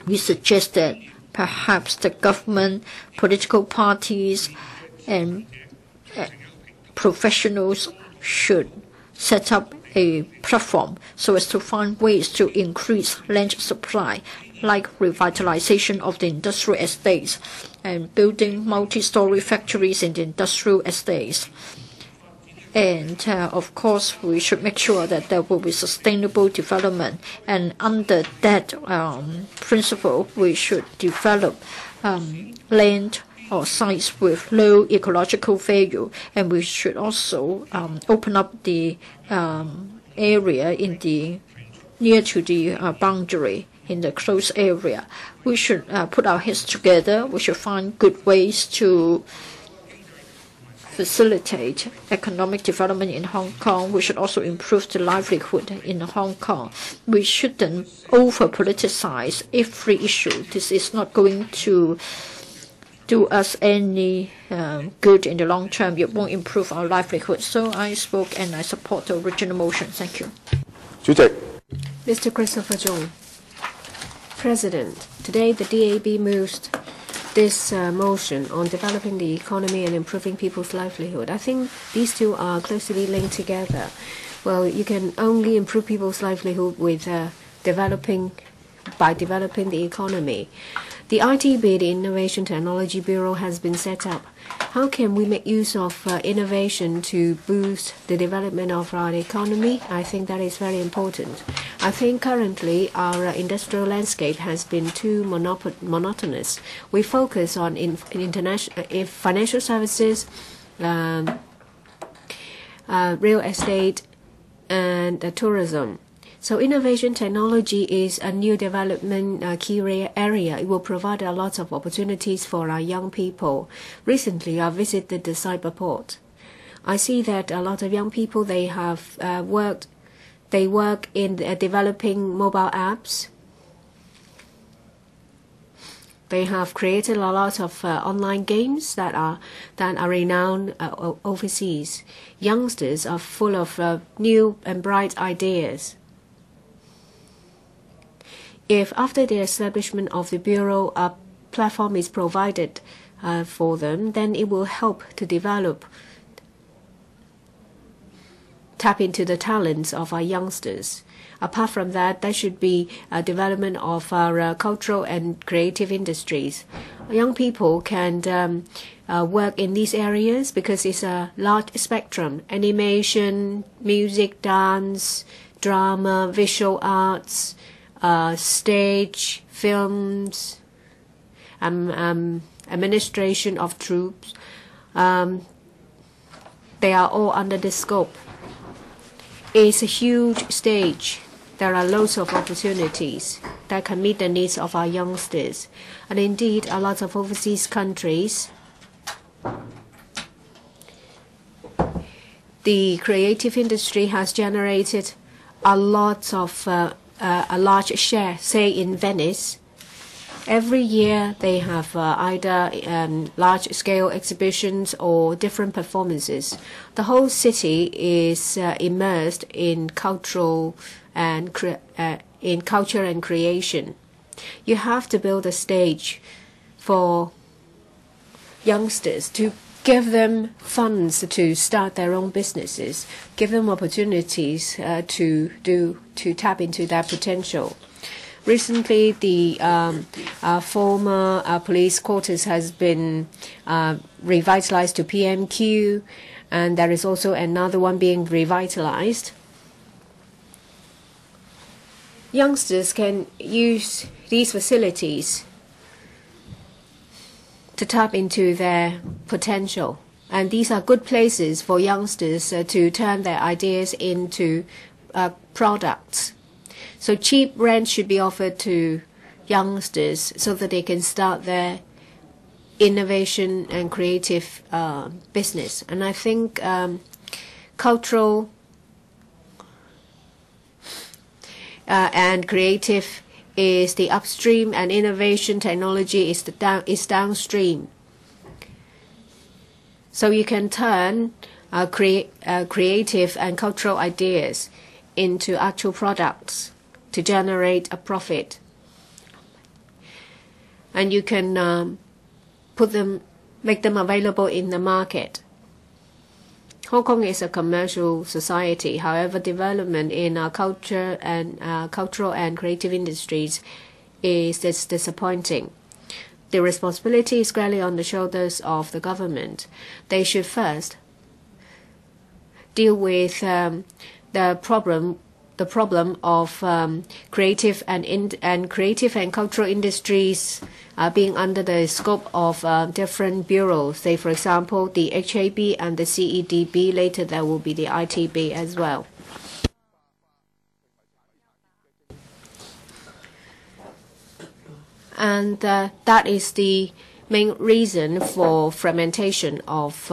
We suggest that perhaps the government, political parties, and professionals should set up a platform so as to find ways to increase land supply, like revitalization of the industrial estates and building multi-story factories in the industrial estates. And of course, we should make sure that there will be sustainable development. And under that principle, we should develop land or sites with low ecological value. And we should also open up the area in the near to the boundary, in the closed area. We should put our heads together. We should find good ways to facilitate economic development in Hong Kong. We should also improve the livelihood in Hong Kong. We shouldn't over-politicize every issue. This is not going to do us any good in the long term. It won't improve our livelihood. So I spoke and I support the original motion. Thank you. Mr. Christopher Chung. President, today the DAB moves this motion on developing the economy and improving people's livelihood, I think these two are closely linked together. Well, you can only improve people's livelihood with by developing the economy. The ITB, the Innovation Technology Bureau, has been set up. How can we make use of innovation to boost the development of our economy? I think that is very important. I think currently our industrial landscape has been too monotonous. We focus on financial services, real estate, and tourism. So innovation technology is a new development key area. It will provide a lot of opportunities for our young people. Recently, I visited the cyberport. I see that a lot of young people, they work in developing mobile apps. They have created a lot of online games that are renowned overseas. Youngsters are full of new and bright ideas. If after the establishment of the Bureau, a platform is provided for them, then it will help to tap into the talents of our youngsters. Apart from that, there should be a development of our cultural and creative industries. Young people can work in these areas because it's a large spectrum: animation, music, dance, drama, visual arts, stage, films, administration of troops. They are all under the scope. It's a huge stage. There are loads of opportunities that can meet the needs of our youngsters. And indeed, a lot of overseas countries, the creative industry has generated a lot of a large share. Say in Venice, every year they have either large-scale exhibitions or different performances. The whole city is immersed in culture and creation. You have to build a stage for youngsters to give them funds to start their own businesses, give them opportunities to tap into their potential. Recently, the former police quarters has been revitalized to PMQ, and there is also another one being revitalized. Youngsters can use these facilities to tap into their potential. And these are good places for youngsters to turn their ideas into products. So cheap rent should be offered to youngsters so that they can start their innovation and creative business. And I think cultural and creative is the upstream, and innovation technology is downstream. So you can turn creative and cultural ideas into actual products to generate a profit, and you can make them available in the market. Hong Kong is a commercial society. However, development in our culture and cultural and creative industries is disappointing. The responsibility is squarely on the shoulders of the government. They should first deal with the problem of creative and cultural industries being under the scope of different bureaus. Say, for example, the HAB and the CEDB. Later, there will be the ITB as well. And that is the main reason for fragmentation of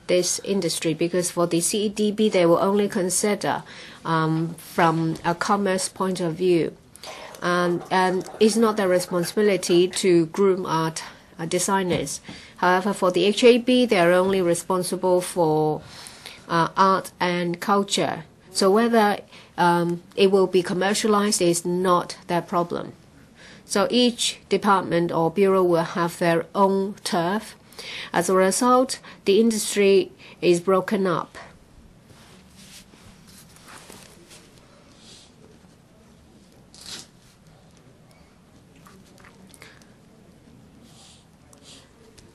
this industry, because for the CEDB, they will only consider from a commerce point of view. And it's not their responsibility to groom art designers. However, for the HAB, they are only responsible for art and culture. So whether it will be commercialized is not their problem. So each department or bureau will have their own turf. As a result, the industry is broken up.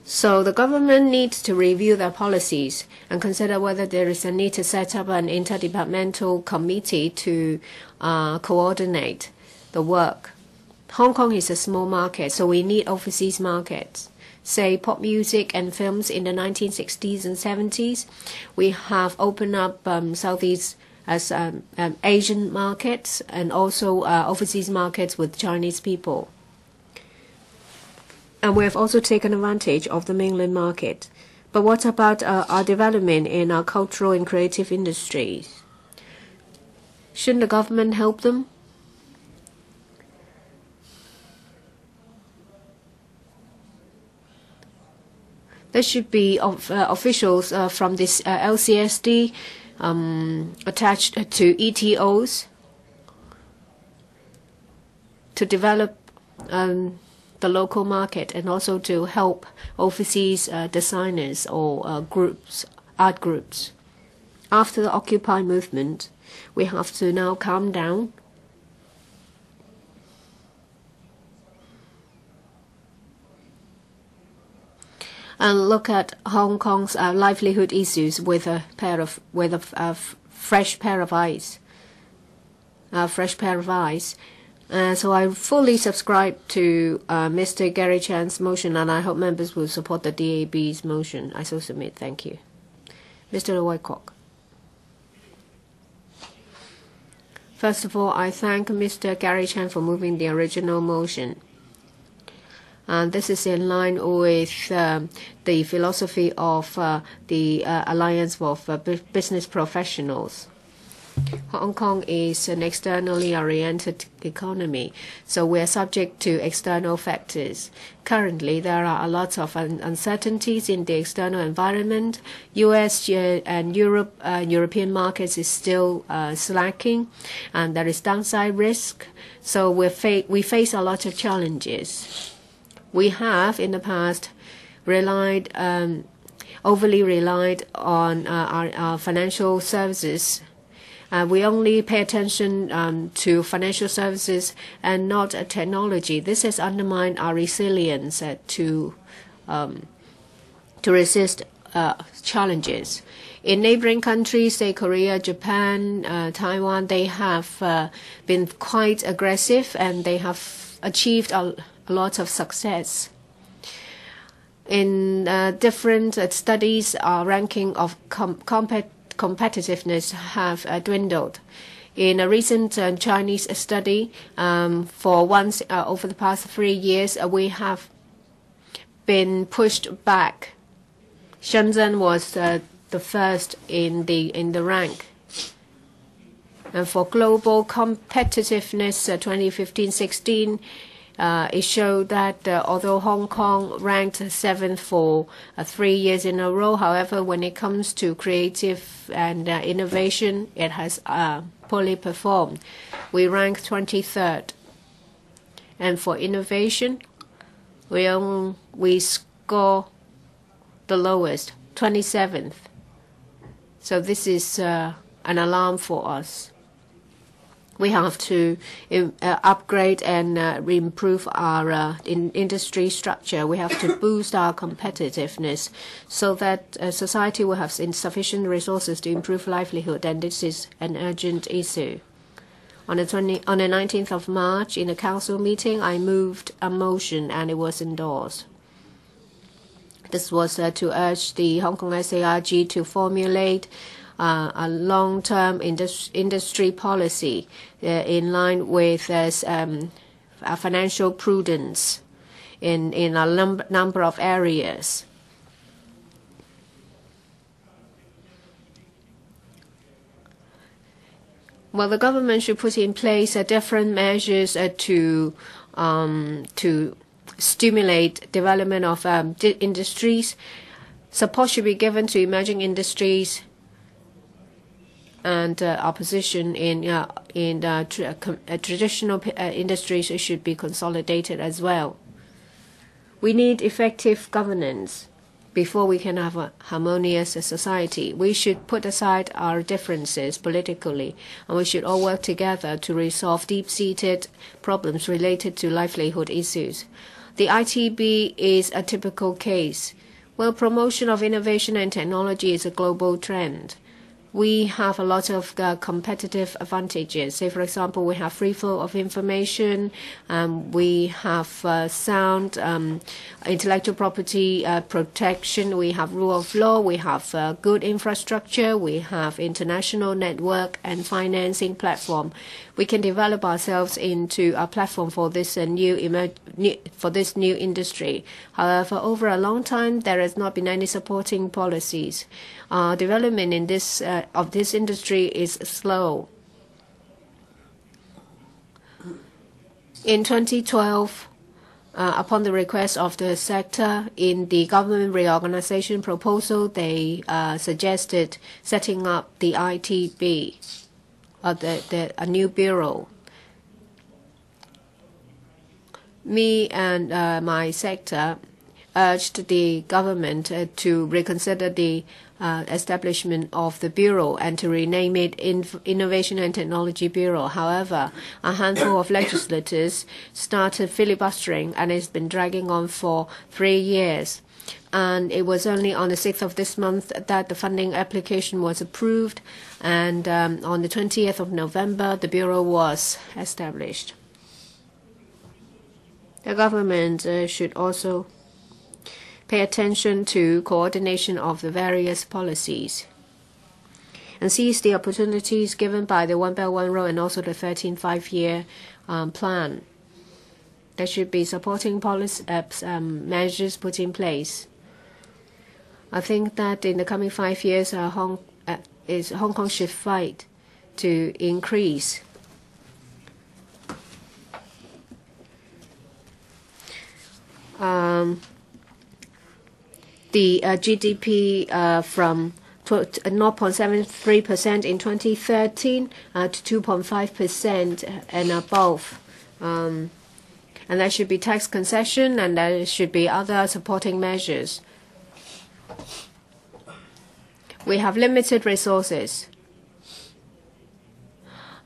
So the government needs to review their policies and consider whether there is a need to set up an interdepartmental committee to coordinate the work. Hong Kong is a small market, so we need overseas markets. Say pop music and films in the 1960s and 70s. We have opened up Southeast as Asian markets and also overseas markets with Chinese people. And we have also taken advantage of the mainland market. But what about our development in our cultural and creative industries? Shouldn't the government help them? There should be officials from this LCSD attached to ETOs to develop the local market and also to help overseas designers or groups, art groups. After the Occupy movement, we have to now calm down. And look at Hong Kong's livelihood issues with a fresh pair of eyes. So I fully subscribe to Mr. Gary Chan's motion, and I hope members will support the DAB's motion. I so submit. Thank you. Mr. Wycock. First of all, I thank Mr. Gary Chan for moving the original motion. And this is in line with the philosophy of the Alliance of Business Professionals. Hong Kong is an externally oriented economy, so we are subject to external factors. Currently, there are a lot of uncertainties in the external environment. US and European markets is still slacking, and there is downside risk. So we face a lot of challenges. We have in the past overly relied on our financial services. We only pay attention to financial services and not technology. This has undermined our resilience to resist challenges. In neighboring countries, say Korea, Japan, Taiwan, they have been quite aggressive and they have achieved a lot of success. In different studies, our ranking of competitiveness have dwindled. In a recent Chinese study, for once over the past 3 years, we have been pushed back. Shenzhen was the first in the rank. And for global competitiveness 2015-16, it showed that although Hong Kong ranked 7th for 3 years in a row, however, when it comes to creative and innovation, it has poorly performed. We ranked 23rd. And for innovation, we score the lowest, 27th. So this is an alarm for us. We have to upgrade and improve our industry structure. We have to boost our competitiveness so that society will have insufficient resources to improve livelihood, and this is an urgent issue. On the 19th of March, in a council meeting, I moved a motion and it was endorsed. This was to urge the Hong Kong SARG to formulate a long-term industry policy in line with financial prudence in a number of areas. Well, the government should put in place different measures to stimulate development of industries. Support should be given to emerging industries. and our position in traditional industries should be consolidated as well. We need effective governance before we can have a harmonious society. We should put aside our differences politically, and we should all work together to resolve deep-seated problems related to livelihood issues. The ITB is a typical case. Well, promotion of innovation and technology is a global trend. We have a lot of competitive advantages. Say, for example, we have free flow of information, we have sound intellectual property protection, we have rule of law, we have good infrastructure, we have international network and financing platform. We can develop ourselves into a platform for this new industry. However, over a long time, there has not been any supporting policies. Development in this industry is slow. In 2012, upon the request of the sector, in the government reorganization proposal, they suggested setting up the ITB, a new bureau. Me and my sector urged the government to reconsider the establishment of the Bureau and to rename it Innovation and Technology Bureau. However, a handful of legislators started filibustering, and it's been dragging on for 3 years. And it was only on the 6th of this month that the funding application was approved, and on the 20th of November, the Bureau was established. The government should also pay attention to coordination of the various policies and seize the opportunities given by the One Belt One Road and also the 13th five-year plan. There should be supporting policy measures put in place. I think that in the coming 5 years, Hong Kong should fight to increase the GDP from 0.73% in 2013 to 2.5% and above. And there should be tax concession, and there should be other supporting measures. We have limited resources.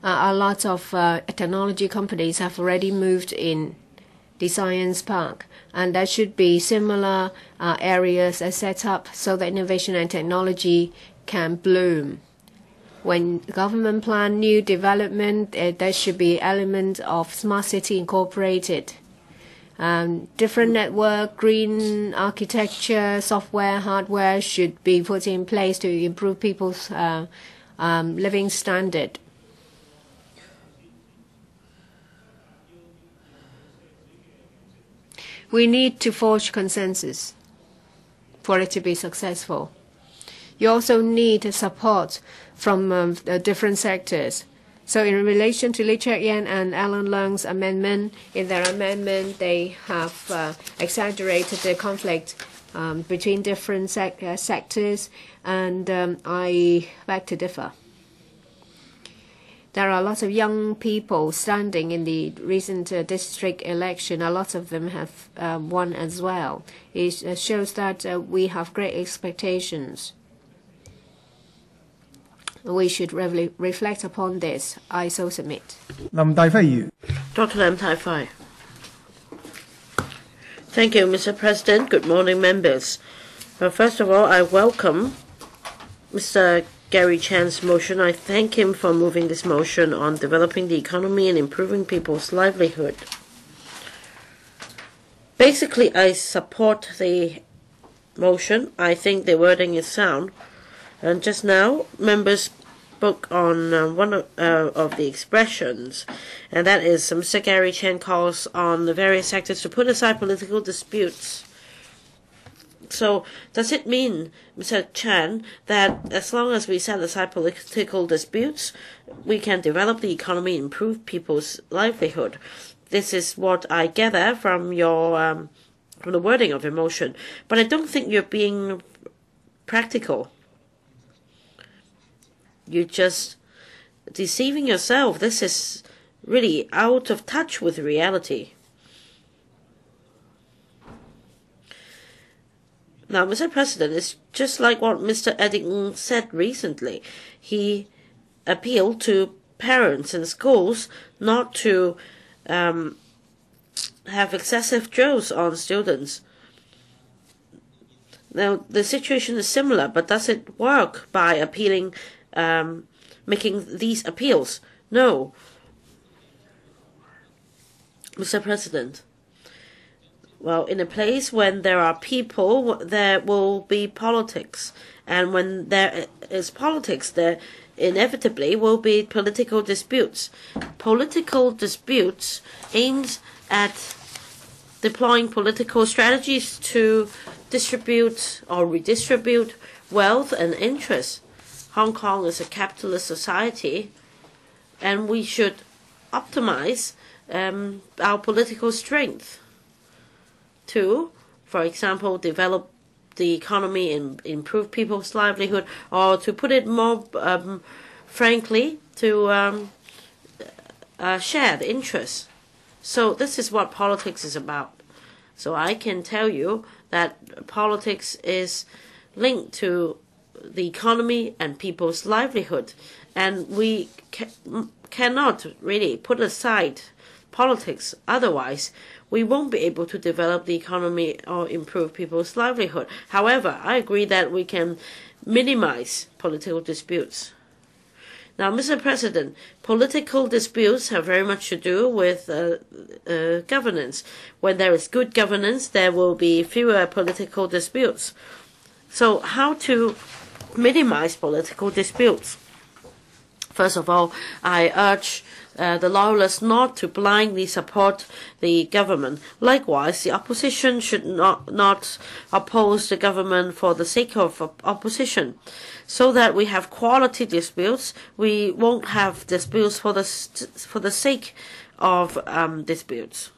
A lot of technology companies have already moved in the science park, and there should be similar areas set up so that innovation and technology can bloom. When the government plan new development, there should be element of smart city incorporated. Different network, green architecture, software, hardware should be put in place to improve people's living standard. We need to forge consensus for it to be successful. You also need support from different sectors. So in relation to Cheuk-yan and Alan Leung's amendment, in their amendment, they have exaggerated the conflict between different sectors, and I beg to differ. There are lots of young people standing in the recent district election. A lot of them have won as well. It shows that we have great expectations. We should reflect upon this. I so submit. Dr. Lam Tai-Fai. Thank you, Mr. President. Good morning, members. First of all, I welcome Mr. Gary Chan's motion. I thank him for moving this motion on developing the economy and improving people's livelihood. Basically, I support the motion. I think the wording is sound. And just now, members spoke on one of the expressions, and that is Mr. Gary Chan calls on the various sectors to put aside political disputes. So does it mean, Mr. Chan, that as long as we set aside political disputes, we can develop the economy and improve people's livelihood? This is what I gather from your from the wording of your motion. But I don't think you're being practical. you're just deceiving yourself. This is really out of touch with reality. Now, Mr. President, it's just like what Mr. Eddington said recently. He appealed to parents and schools not to have excessive drills on students. Now, the situation is similar, but does it work by appealing, making these appeals? No. Mr. President, well, in a place when there are people, there will be politics. And when there is politics, there inevitably will be political disputes. Political disputes aims at deploying political strategies to distribute or redistribute wealth and interests. Hong Kong is a capitalist society, and we should optimize our political strength to, for example, develop the economy and improve people's livelihood, or to put it more frankly, to share the interests. So this is what politics is about. So I can tell you that politics is linked to the economy and people's livelihood, and we cannot really put aside politics. Otherwise, we won't be able to develop the economy or improve people's livelihood. However, I agree that we can minimize political disputes. Now, Mr. President, political disputes have very much to do with governance. When there is good governance, there will be fewer political disputes. So how to minimize political disputes? First of all, I urge the loyalists not to blindly support the government. Likewise, the opposition should not oppose the government for the sake of opposition. So that we have quality disputes, we won't have disputes for the sake of disputes.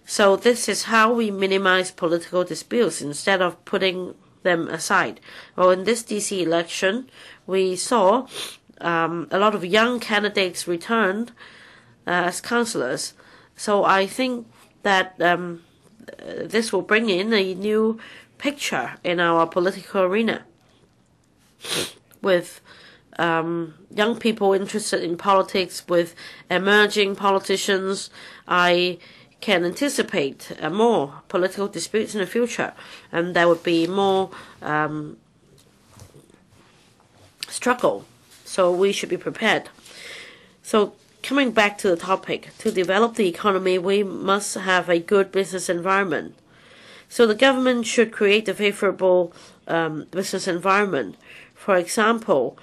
So this is how we minimize political disputes instead of putting them aside. Well, in this DC election, we saw a lot of young candidates returned as councillors. So I think that this will bring in a new picture in our political arena, with young people interested in politics, with emerging politicians. I can anticipate more political disputes in the future, and there would be more struggle. So we should be prepared. So coming back to the topic, to develop the economy, we must have a good business environment. So the government should create a favorable business environment. For example,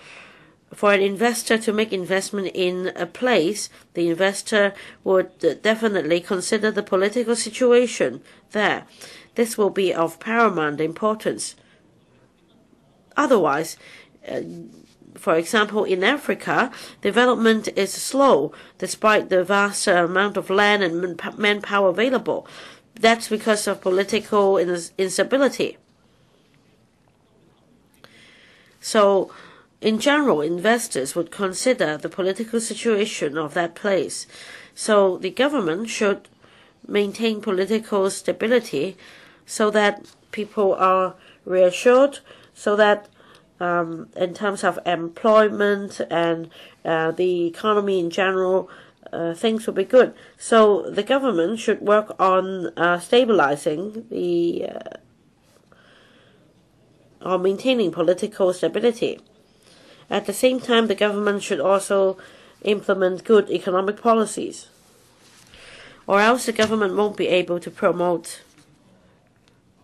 for an investor to make investment in a place, the investor would definitely consider the political situation there. This will be of paramount importance. Otherwise, for example, in Africa, development is slow despite the vast amount of land and manpower available. That's because of political instability. So, in general, investors would consider the political situation of that place. So the government should maintain political stability so that people are reassured, so that in terms of employment and the economy in general, things will be good. So the government should work on stabilizing the or maintaining political stability. At the same time, the government should also implement good economic policies, or else the government won't be able to promote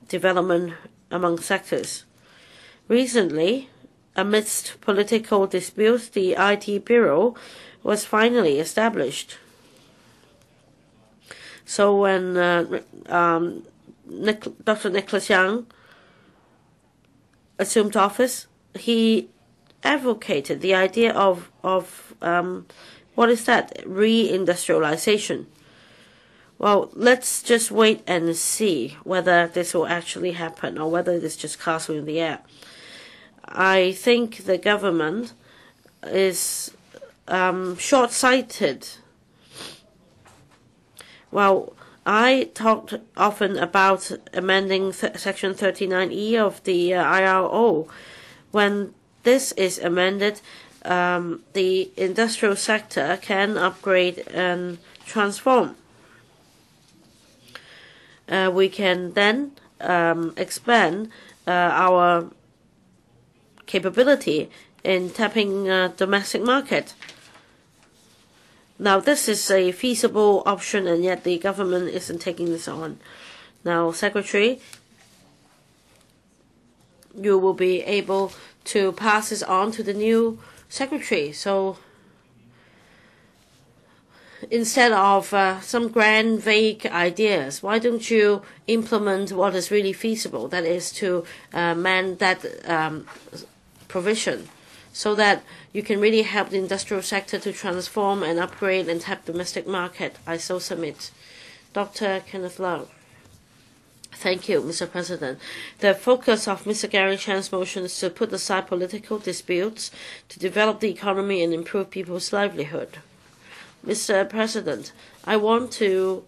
development among sectors. Recently, amidst political disputes, the IT Bureau was finally established. So when Dr. Nicholas Yang assumed office, he advocated the idea of what is that? Reindustrialization. Well, let's just wait and see whether this will actually happen or whether it's just castle in the air. I think the government is short-sighted. Well, I talked often about amending Section 39E of the IRO. When this is amended, the industrial sector can upgrade and transform. We can then expand our capability in tapping domestic market. Now, this is a feasible option, and yet the government isn't taking this on. Now, Secretary, you will be able to pass this on to the new Secretary. So, instead of some grand, vague ideas, why don't you implement what is really feasible? That is to mend that provision, so that you can really help the industrial sector to transform and upgrade and tap domestic market. I so submit. Dr. Kenneth Lau. Thank you, Mr. President. The focus of Mr. Gary Chan's motion is to put aside political disputes, to develop the economy and improve people's livelihood. Mr. President, I want to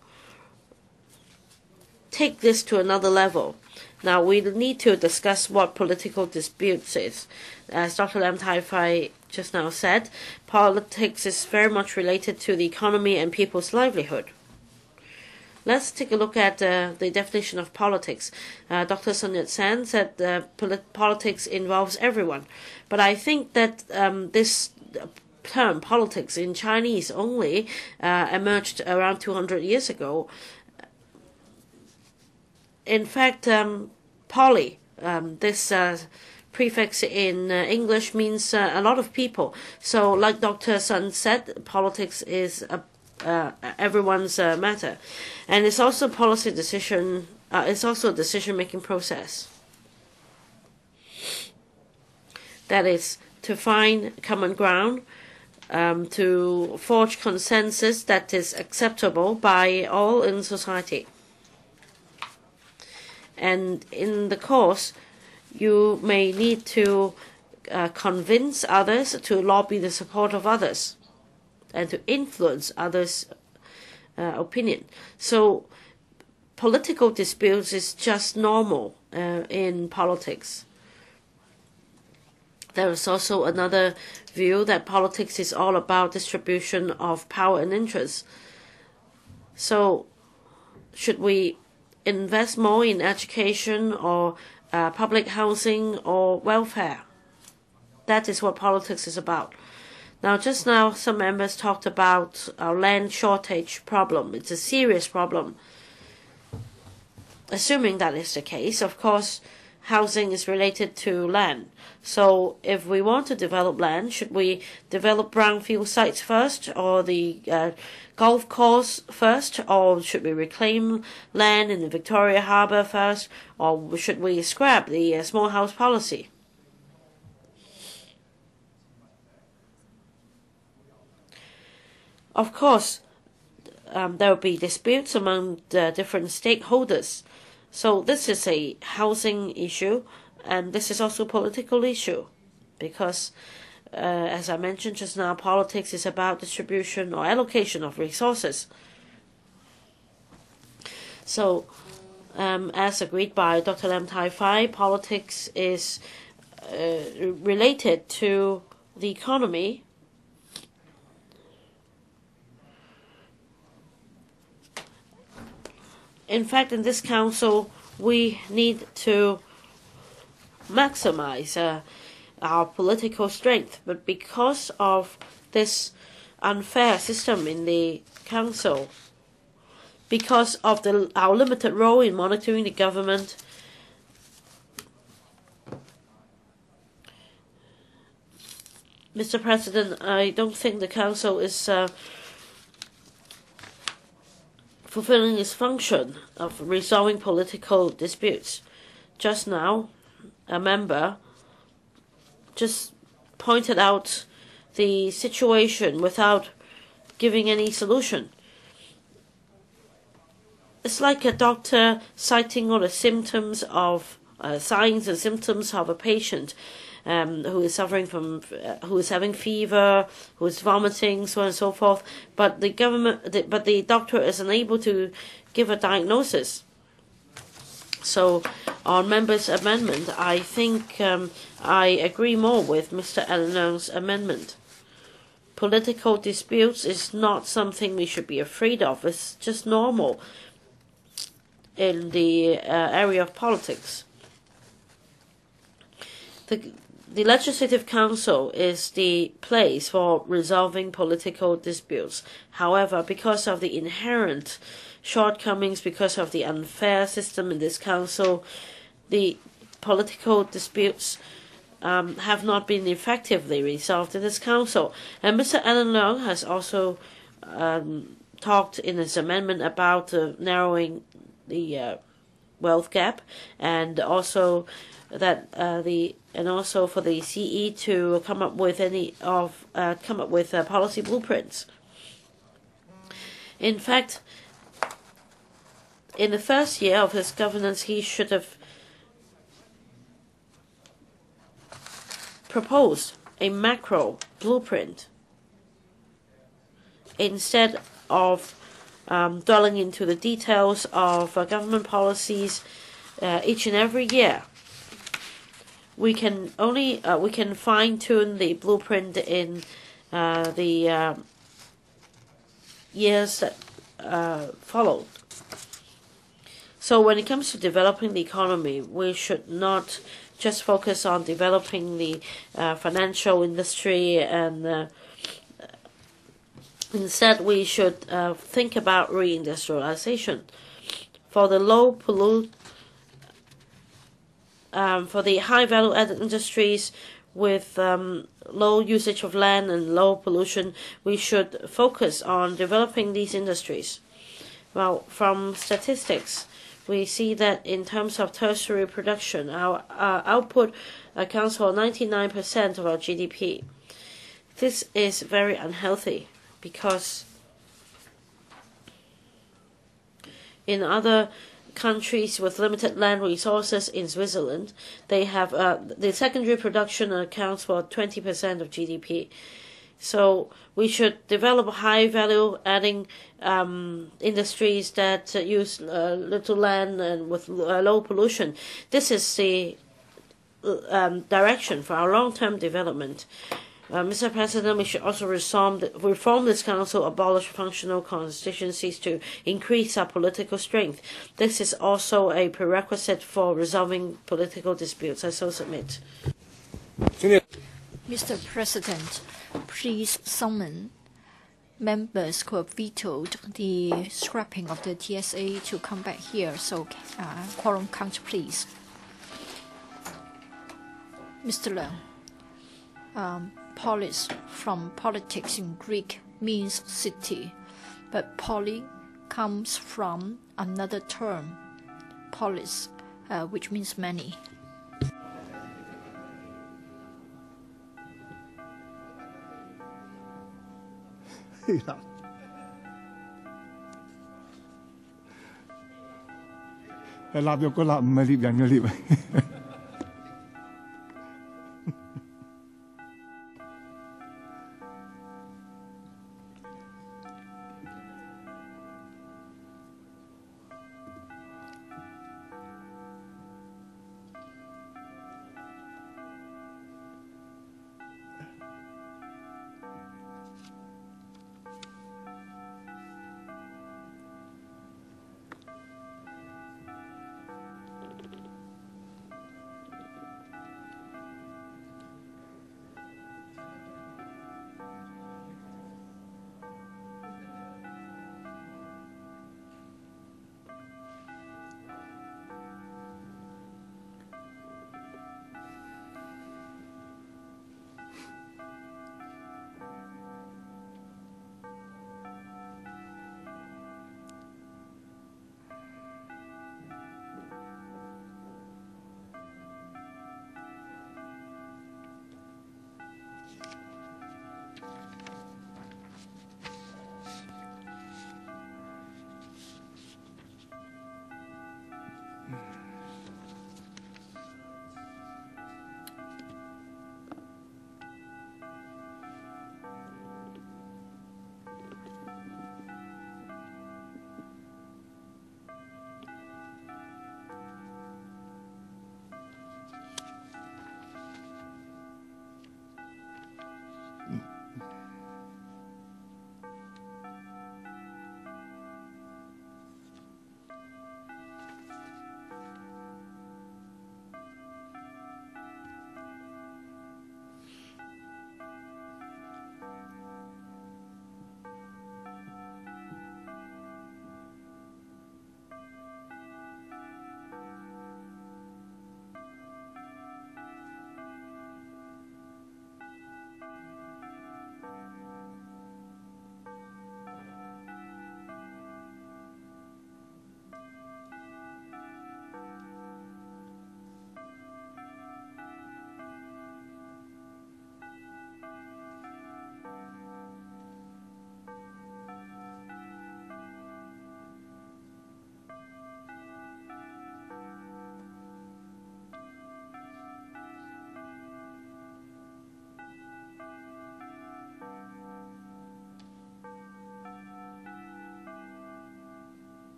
take this to another level. Now, we need to discuss what political disputes is. As Dr. Lam Tai-Fai just now said, politics is very much related to the economy and people's livelihood. Let's take a look at the definition of politics. Dr. Sun Yat-sen said politics involves everyone. But I think that this term politics in Chinese only emerged around 200 years ago. In fact, poly, this prefix in English means a lot of people. So, like Dr. Sun said, politics is everyone's matter, and it's also policy decision. It's also a decision-making process. That is to find common ground, to forge consensus that is acceptable by all in society. And in the course, you may need to convince others to lobby the support of others and to influence others' opinion. So political disputes is just normal in politics. There is also another view that politics is all about distribution of power and interest. So should we invest more in education or public housing or welfare? That is what politics is about. Now, just now, some members talked about our land shortage problem. It's a serious problem. Assuming that is the case, of course, housing is related to land. So if we want to develop land, should we develop brownfield sites first, or the golf course first, or should we reclaim land in the Victoria Harbour first, or should we scrap the small house policy? Of course, there will be disputes among the different stakeholders. So this is a housing issue, and this is also a political issue, because, as I mentioned just now, politics is about distribution or allocation of resources. So, as agreed by Dr. Lam Tai-Fai, politics is related to the economy. In fact, in this council, we need to maximize our political strength. But because of this unfair system in the council, because of our limited role in monitoring the government, Mr. President, I don't think the council is fulfilling its function of resolving political disputes. Just now, a member just pointed out the situation without giving any solution. It's like a doctor citing all the symptoms of signs and symptoms of a patient, who is suffering from, who is having fever, who is vomiting, so on and so forth. But the doctor is unable to give a diagnosis. So, on members' amendment, I think I agree more with Mr. Alan Leung's amendment. Political disputes is not something we should be afraid of. It's just normal in the area of politics. The Legislative Council is the place for resolving political disputes. However, because of the inherent shortcomings, because of the unfair system in this council, the political disputes have not been effectively resolved in this council. And Mr. Alan Leung has also talked in his amendment about narrowing the wealth gap, and also that also for the CE to come up with policy blueprints. In fact, in the first year of his governance, he should have proposed a macro blueprint instead of dwelling into the details of government policies each and every year. We can fine-tune the blueprint in the years that followed. So when it comes to developing the economy, we should not just focus on developing the financial industry, and instead we should think about reindustrialization. For the for the high value added industries with low usage of land and low pollution, we should focus on developing these industries. Well, from statistics, we see that in terms of tertiary production, our output accounts for 99% of our GDP. This is very unhealthy because in other countries with limited land resources, in Switzerland, they have the secondary production accounts for 20% of GDP. So we should develop high value adding industries that use little land and with low pollution. This is the direction for our long-term development. Mr. President, we should also reform this council, abolish functional constituencies to increase our political strength. This is also a prerequisite for resolving political disputes. I so submit. Mr. President, please summon members who have vetoed the scrapping of the TSA to come back here. So, quorum count, please. Mr. Leung, polis from politics in Greek means city, but poly comes from another term, polis, which means many. Yeah. 係臘肉個臘，唔係獵人嘅獵。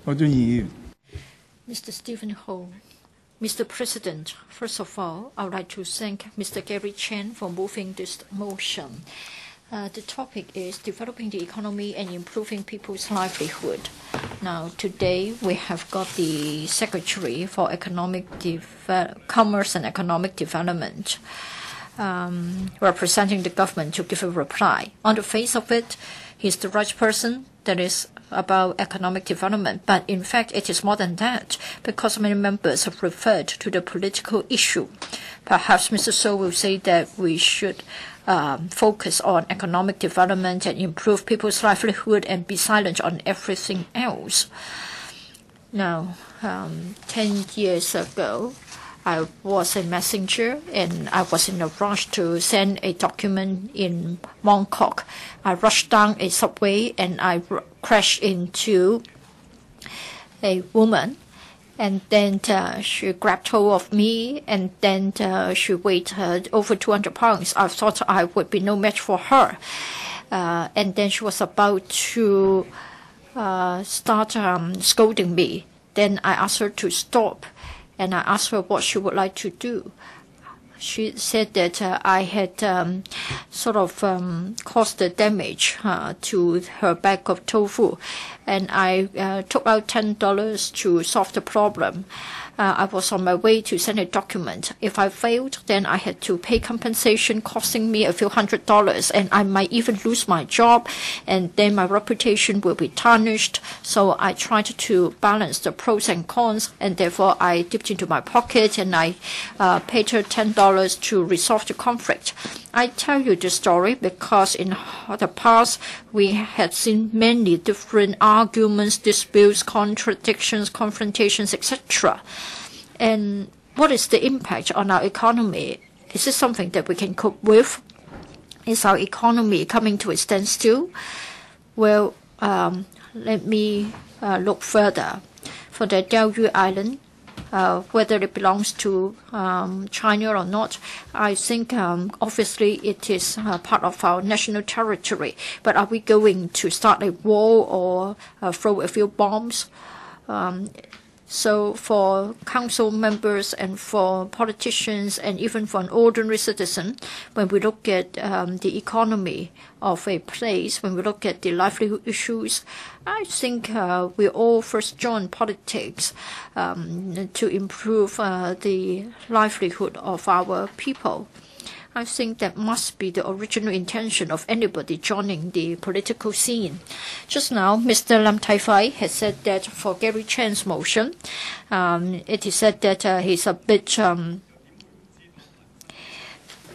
何俊賢議員。Mr. Stephen Ho. Mr. President, first of all, I would like to thank Mr. Gary Chen for moving this motion. The topic is developing the economy and improving people's livelihood. Now, today we have got the Secretary for Commerce and Economic Development representing the government to give a reply. On the face of it, he's the right person. That is about economic development. But in fact, it is more than that, because many members have referred to the political issue. Perhaps Mr. So will say that we should focus on economic development and improve people's livelihood and be silent on everything else. Now, 10 years ago, I was a messenger and I was in a rush to send a document in Mongkok. I rushed down a subway and I crashed into a woman, and then she grabbed hold of me, and then she weighed over 200 pounds. I thought I would be no match for her. And then she was about to start scolding me. Then I asked her to stop. And I asked her what she would like to do. She said that I had caused the damage to her bag of tofu. And I took out $10 to solve the problem. I was on my way to send a document. If I failed, then I had to pay compensation costing me a few $100s, and I might even lose my job, and then my reputation will be tarnished. So I tried to balance the pros and cons, and therefore I dipped into my pocket and I paid her $10 to resolve the conflict. I tell you this story because in the past we had seen many different arguments, disputes, contradictions, confrontations, etc. And what is the impact on our economy? Is this something that we can cope with? Is our economy coming to a standstill? Well, let me look further. For the Diaoyu Island, whether it belongs to China or not, I think obviously it is part of our national territory. But are we going to start a war or throw a few bombs? So for council members and for politicians and even for an ordinary citizen, when we look at the economy of a place, when we look at the livelihood issues, I think we all first join politics to improve the livelihood of our people. I think that must be the original intention of anybody joining the political scene. Just now, Mr. Lam Tai-fai has said that for Gary Chan's motion, it is said that he's a bit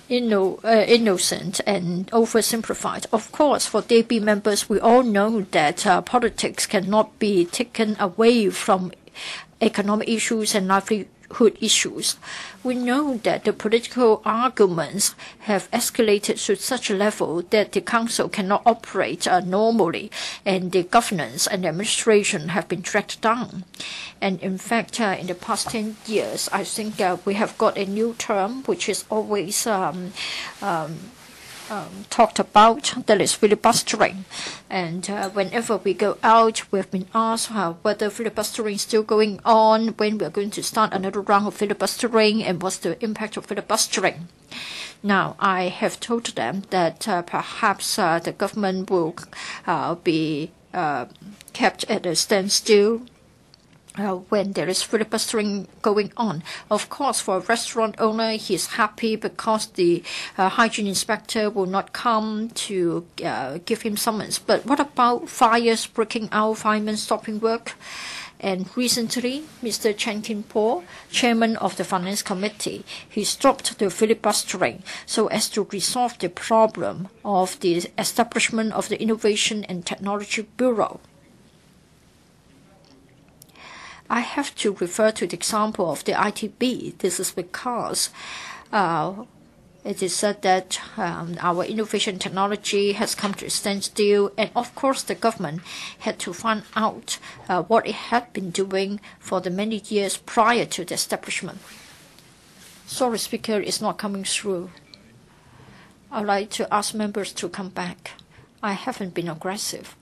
innocent and oversimplified. Of course, for DB members, we all know that politics cannot be taken away from economic issues and livelihood issues. We know that the political arguments have escalated to such a level that the council cannot operate normally, and the governance and administration have been dragged down. And in fact, in the past 10 years, I think we have got a new term which is always talked about, that is filibustering. And whenever we go out, we've been asked whether filibustering is still going on, when we're going to start another round of filibustering, and what's the impact of filibustering. Now, I have told them that perhaps the government will be kept at a standstill when there is filibustering going on. Of course, for a restaurant owner, he's happy because the hygiene inspector will not come to give him summons. But what about fires breaking out, firemen stopping work? And recently, Mr. Chan Kin-po, chairman of the Finance Committee, he stopped the filibustering so as to resolve the problem of the establishment of the Innovation and Technology Bureau. I have to refer to the example of the ITB. This is because it is said that our innovation technology has come to a standstill, and of course the government had to find out what it had been doing for the many years prior to the establishment. Sorry, Speaker, is not coming through. I'd like to ask members to come back. I haven't been aggressive.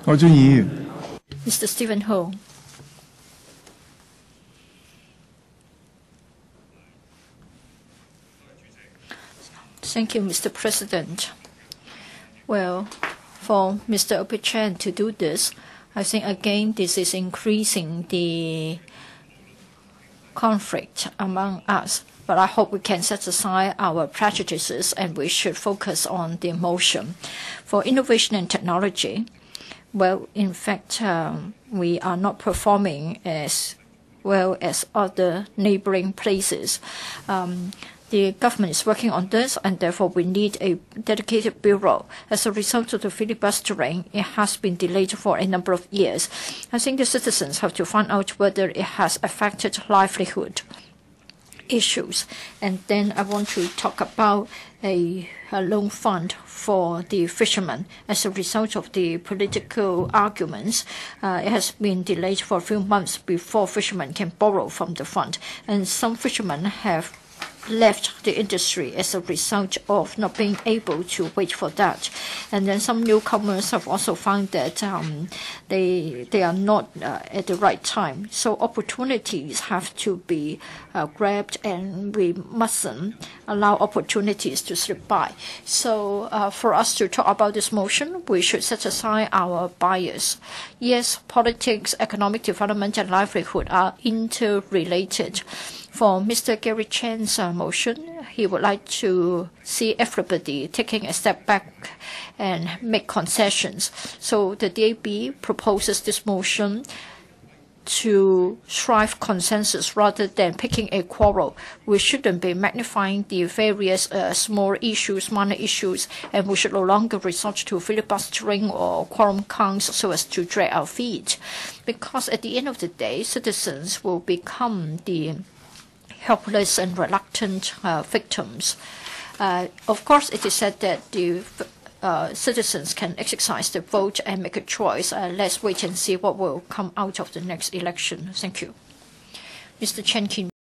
何俊議員。 Mr. Stephen Ho. Thank you, Mr. President. Well, for Mr. Chan to do this, I think again this is increasing the conflict among us. But I hope we can set aside our prejudices and we should focus on the motion. For innovation and technology, well, in fact, we are not performing as well as other neighboring places. The government is working on this, and therefore we need a dedicated bureau. As a result of the filibustering, it has been delayed for a number of years. I think the citizens have to find out whether it has affected livelihood issues. And then I want to talk about a loan fund for the fishermen. As a result of the political arguments, it has been delayed for a few months before fishermen can borrow from the fund. And some fishermen have left the industry as a result of not being able to wait for that. And then some newcomers have also found that they are not at the right time. So opportunities have to be grabbed, and we mustn't allow opportunities to slip by. So for us to talk about this motion, we should set aside our bias. Yes, politics, economic development, and livelihood are interrelated. For Mr. Gary Chan's motion, he would like to see everybody taking a step back and make concessions. So the DAB proposes this motion to strive consensus rather than picking a quarrel. We shouldn't be magnifying the various small issues, minor issues, and we should no longer resort to filibustering or quorum counts so as to drag our feet. Because at the end of the day, citizens will become the helpless and reluctant victims. Of course, it is said that the citizens can exercise their vote and make a choice. Let's wait and see what will come out of the next election. Thank you. Mr. Chen Kin.